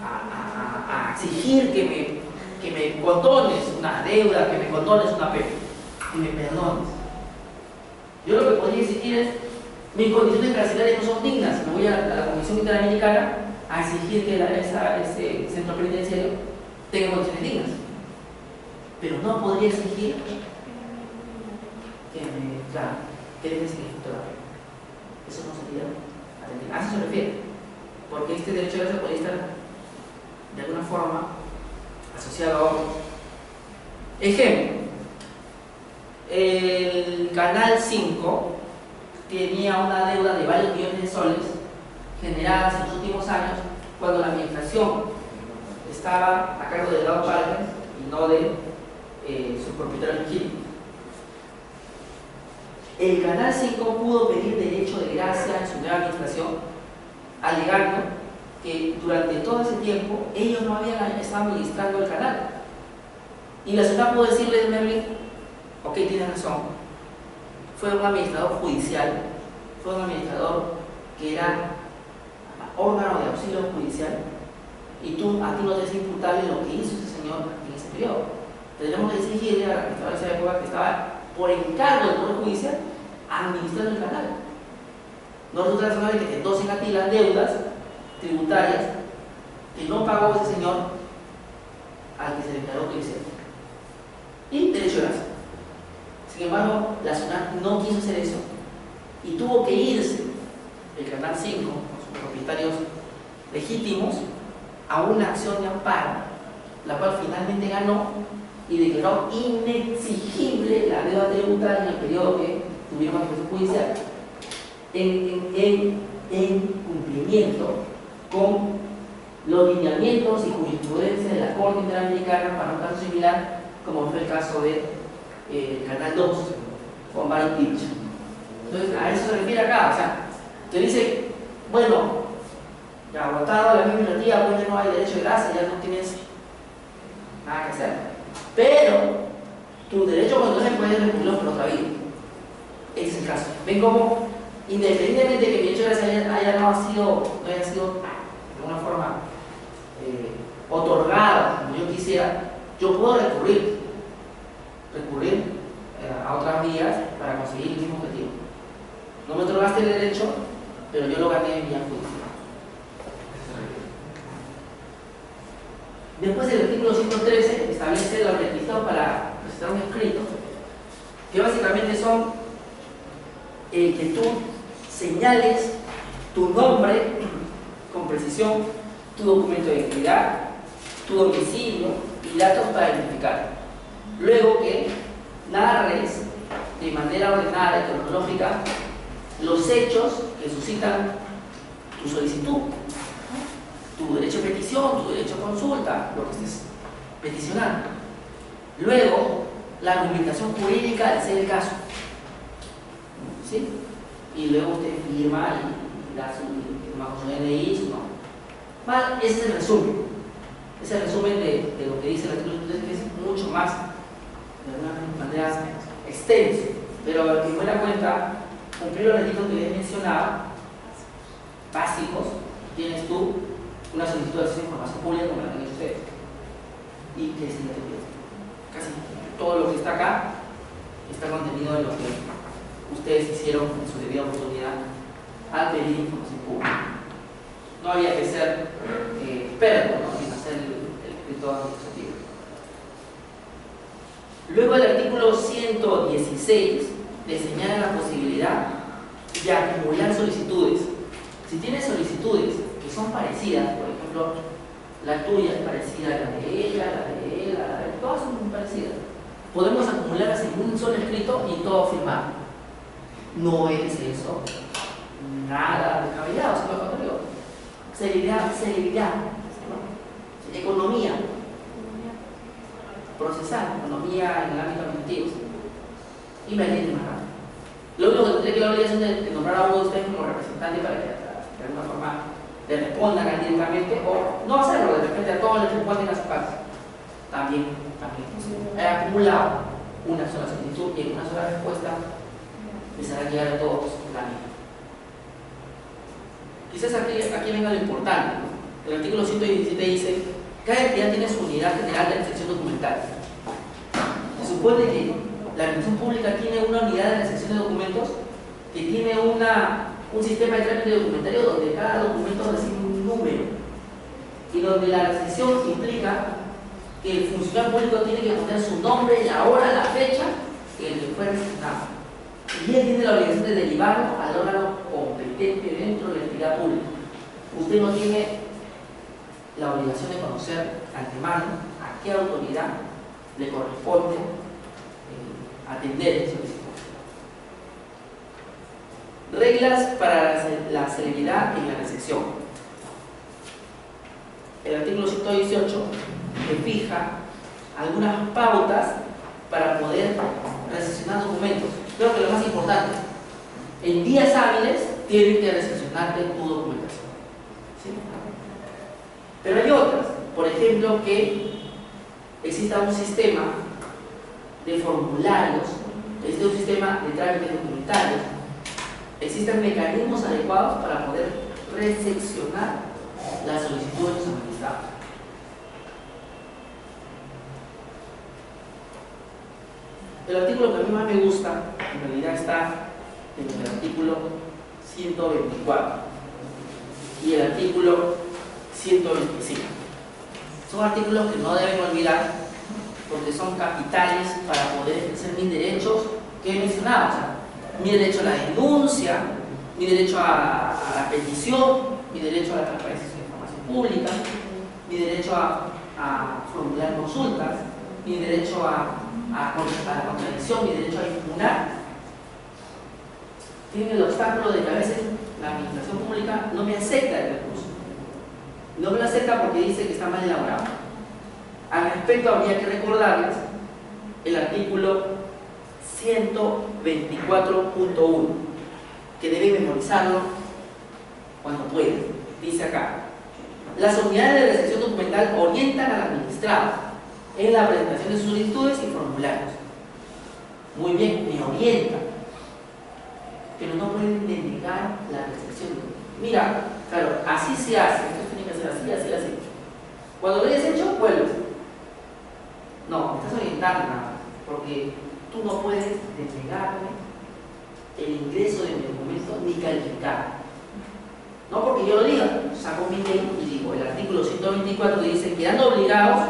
a exigir que me condones una deuda, que me condones una pena, que me perdones. Yo lo que podría exigir es: mis condiciones carcelarias no son dignas. Me voy a la Comisión Interamericana a exigir que ese centro penitenciario tenga condiciones dignas. Pero no podría exigir que deje sin efecto la pena. Eso no sería atendido. A eso se refiere. Porque este derecho de gracia podría estar de alguna forma asociado a otro. Ejemplo: el Canal 5 tenía una deuda de varios millones de soles generadas en los últimos años cuando la administración estaba a cargo de Delgado Cárdenas y no de su propietario legítimo. El Canal 5 pudo pedir derecho de gracia en su nueva administración, alegando que durante todo ese tiempo ellos no habían estado administrando el canal. Y la ciudad pudo decirle a Merlin: ok, tienes razón, fue un administrador judicial, fue un administrador que era órgano de auxilio judicial, y a ti no te es imputable lo que hizo ese señor en ese periodo. Tendremos que exigirle a la administradora de esa época, que estaba por encargo del Poder Judicial, administrando el canal. No resulta razonable que te endosen a ti las deudas tributarias que no pagó ese señor al que se le declaró judicial. Y derecho de gracia. Sin embargo, la ciudad no quiso hacer eso y tuvo que irse el Canal 5 con sus propietarios legítimos a una acción de amparo, la cual finalmente ganó y declaró inexigible la deuda tributaria en el periodo que tuvieron la justicia judicial, en cumplimiento con los lineamientos y jurisprudencia de la Corte Interamericana para un caso similar, como fue el caso de Canal 2 con Barry Pilch. Entonces, a eso se refiere acá. O sea, te dice: bueno, ya agotado la misma administrativa, pues ya no hay derecho de gracia, ya no tienes nada que hacer. Pero tu derecho constitucional puede recurrirlo por otra vía. Ese es el caso. Ven cómo, independientemente de que mi derecho de gracia no haya sido de alguna forma otorgado como yo quisiera, yo puedo recurrir a otras vías para conseguir el mismo objetivo. No me otorgaste el derecho, pero yo lo gané en vía judicial. Después, el artículo 113 establece los requisitos para presentar un escrito, que básicamente son que tú señales tu nombre con precisión, tu documento de identidad, tu domicilio y datos para identificar. Luego que narres de manera ordenada y cronológica los hechos que suscitan tu solicitud, tu derecho a petición, tu derecho a consulta, lo que estés peticionando. Luego, la argumentación jurídica de ser el caso, ¿sí? Y luego usted firma y da su DNI, su nombre. Vale, ese es el resumen. Es el resumen de lo que dice el artículo 113, que es mucho más, de alguna manera, extenso. Pero que buena cuenta, cumplir los requisitos que les he mencionado, básicos, tienes tú una solicitud de acceso a información pública como la que han hecho ustedes. Y que se le casi todo lo que está acá está contenido en lo que ustedes hicieron en su debida oportunidad al pedir información pública. No había que ser experto, ¿no?, en hacer el escrito administrativo. Luego el artículo 116 le señala la posibilidad de acumular solicitudes. Si tienes solicitudes que son parecidas, por ejemplo, la tuya es parecida a la de ella, la de él, la de todas son muy parecidas, podemos acumularlas en un solo escrito y todo firmado. No es eso nada descabellado, sino lo contrario. Celeridad, ¿no? Economía procesal, economía en el ámbito administrativo, y me entienden más rápido. Lo único que tendré que la obligación de nombrar a uno de ustedes como representante para que de alguna forma le respondan directamente, o no hacerlo, de repente a todos les responden a su parte. También. He acumulado una sola solicitud y una sola respuesta les hará llegar a todos la misma. Quizás aquí venga lo importante, ¿no? El artículo 117 dice: cada entidad tiene su unidad general de recepción documental. Se supone que la administración pública tiene una unidad de recepción de documentos que tiene un sistema de trámite documentario donde cada documento recibe un número y donde la recepción implica que el funcionario público tiene que poner su nombre, la hora, la fecha en el que fue recepcionado. Y él tiene la obligación de derivarlo al órgano competente dentro de la entidad pública. Usted no tiene la obligación de conocer de antemano a qué autoridad le corresponde atender el solicitud. Reglas para la celeridad en la recepción. El artículo 118 que fija algunas pautas para poder recepcionar documentos. Creo que lo más importante, en días hábiles tienes que recepcionarte tu documentación. ¿Sí? Pero hay otras, por ejemplo, que exista un sistema de formularios, existe un sistema de trámites documentarios, existen mecanismos adecuados para poder recepcionar las solicitudes de los administrados. El artículo que a mí más me gusta, en realidad está en el artículo 124 y el artículo 125. Son artículos que no deben olvidar porque son capitales para poder ejercer mis derechos que he mencionado. O sea, mi derecho a la denuncia, mi derecho a la petición, mi derecho a la transparencia de información pública, mi derecho a formular consultas, mi derecho a la contradicción, mi derecho a impugnar. Tienen el obstáculo de que a veces la administración pública no me acepta el recurso. No me lo acepta porque dice que está mal elaborado. Al respecto, habría que recordarles el artículo 124.1, que deben memorizarlo cuando pueden. Dice acá: las unidades de recepción documental orientan al administrado en la presentación de solicitudes y formularios. Muy bien, me orientan, pero no pueden denegar la recepción. Mira, claro, así se hace, esto tiene que ser así, así, así. Cuando lo hayas hecho, vuelves. No, me estás orientando nada más, porque tú no puedes denegarme el ingreso de mi documento ni calificar. No porque yo lo diga, saco mi ley y digo, el artículo 124 dice: quedan obligados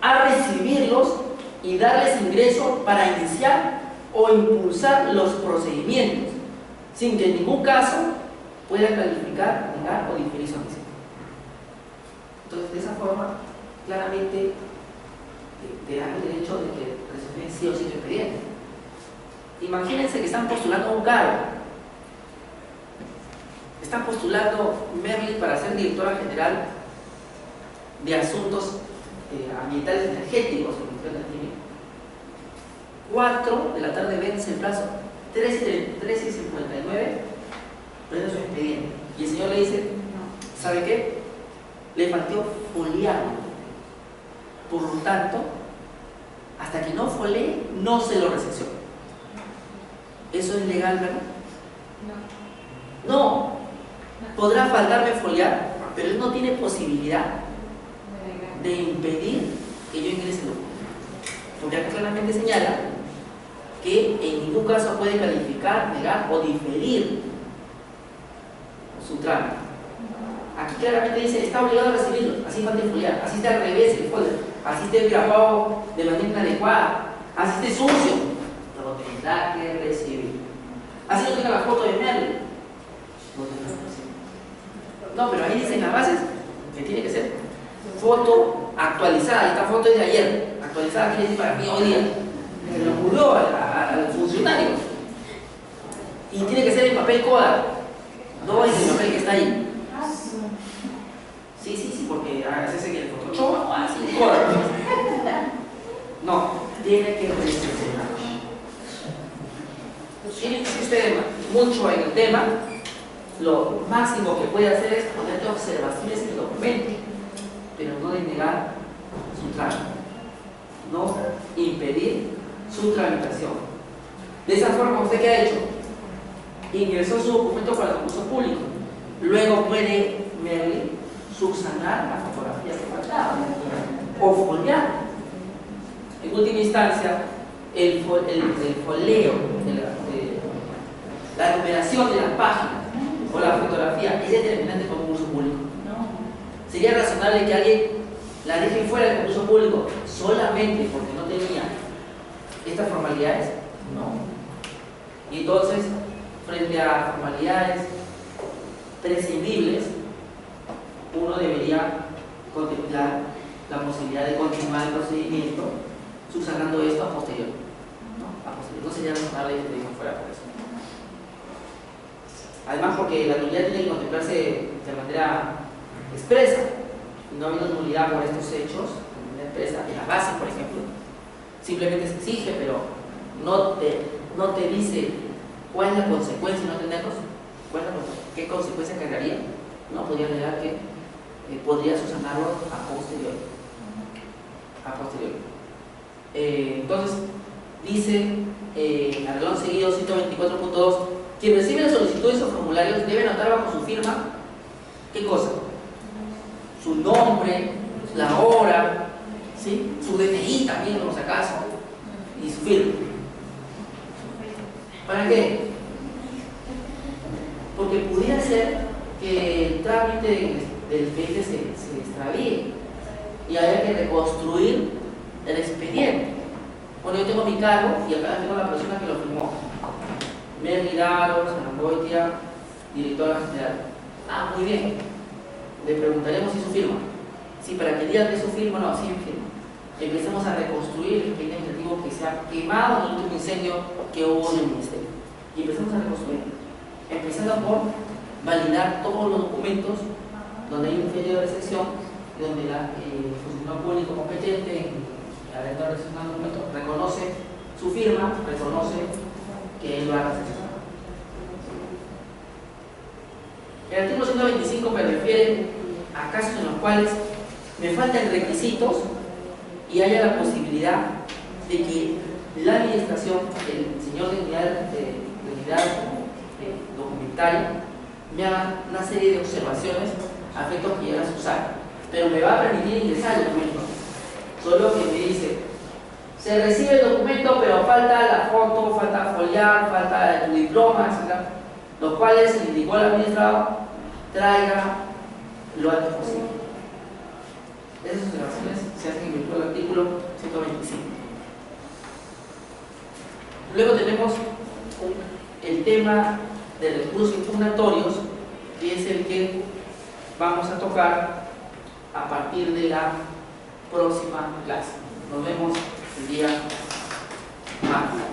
a recibirlos y darles ingreso para iniciar o impulsar los procedimientos, sin que en ningún caso pueda calificar, negar o diferir su admisión. Entonces, de esa forma, claramente te dan el derecho de que resuelven sí o sí su expediente. Imagínense que están postulando un cargo. Están postulando Merly para ser directora general de asuntos ambientales energéticos. 4 de la tarde vence el plazo, 13:59 presenta su expediente. Y el señor le dice: ¿sabe qué? Le faltó foliar. Por lo tanto, hasta que no folee, no se lo recepciona. ¿Eso es legal, verdad? No. Podrá faltarme foliar, pero él no tiene posibilidad de impedir que yo ingrese el documento. Porque acá claramente señala que en ningún caso puede calificar, negar o diferir su trámite. Aquí claramente dice: está obligado a recibirlo, así falta foliar, así está al revés el folder. así esté grabado de manera inadecuada, así esté sucio, lo tendrá que recibir. Así no tenga la foto de Merlin, lo tendrá que recibir. No, pero ahí dicen las bases que tiene que ser foto actualizada. Esta foto es de ayer, actualizada quiere decir para mí hoy día. Se le ocurrió al funcionario. Y tiene que ser en papel Kodak, no en el papel que está ahí. Sí, porque a veces que el Photoshop o así, Kodak. No, tiene que recepcionar. Si existe mucho en el tema, lo máximo que puede hacer es ponerte observaciones en el documento, pero no denegar su trámite, no impedir su tramitación. De esa forma, ¿usted qué ha hecho? Ingresó su documento para el concurso público. Luego puede Merlin subsanar la fotografía que faltaba o foliar. En última instancia, el foleo, la numeración de las páginas o la fotografía es determinante para un concurso público. ¿Sería razonable que alguien la deje fuera del concurso público solamente porque no tenía estas formalidades? No. Y entonces, frente a formalidades prescindibles, uno debería contemplar la posibilidad de continuar el procedimiento subsanando esto a posteriori. No sería razonable que te dejen fuera por eso. Además, porque la nulidad tiene que contemplarse de manera expresa. No hay una nulidad por estos hechos de manera expresa, en la base, por ejemplo. Simplemente se exige, pero no te dice cuál es la consecuencia de no tenerlos. ¿Qué consecuencia cargaría? No, podría negar que podría subsanarlo a posteriori. Entonces, dice al renglón seguido 124.2, quien recibe las solicitudes o formularios debe anotar bajo su firma, ¿qué cosa? Su nombre, la hora, ¿sí? Su DNI también, por si acaso, y su firma. ¿Para qué? Porque pudiera ser que el trámite del expediente se extravíe y haya que reconstruir el expediente. Bueno, yo tengo mi cargo y acá tengo la persona que lo firmó. Merlin Ávalos, Anangoitia, directora general. Ah, muy bien. Le preguntaremos si su firma. Si para que diga que su firma, no, sí firma. Empecemos a reconstruir el expediente administrativo que se ha quemado en el último incendio que hubo en el ministerio. Y empezamos a reconstruir. Empezando por validar todos los documentos donde hay un fallo de recepción, donde el funcionario público competente, al estar recepcionando un documento, reconoce su firma, reconoce que él va a recepcionar. El artículo 125 me refiere a casos en los cuales me faltan requisitos y haya la posibilidad de que la administración, el señor de unidad documentaria, me haga una serie de observaciones a efectos que llegan a usar, pero me va a permitir ingresar el documento. Solo que me dice, se recibe el documento, pero falta la foto, falta foliar, falta tu diploma, etc. Los cuales se indicó al administrado, traiga lo antes posible. Esas observaciones se hacen en virtud del artículo 125. Luego tenemos el tema de recursos impugnatorios, que es el que vamos a tocar a partir de la próxima clase. Nos vemos el día martes.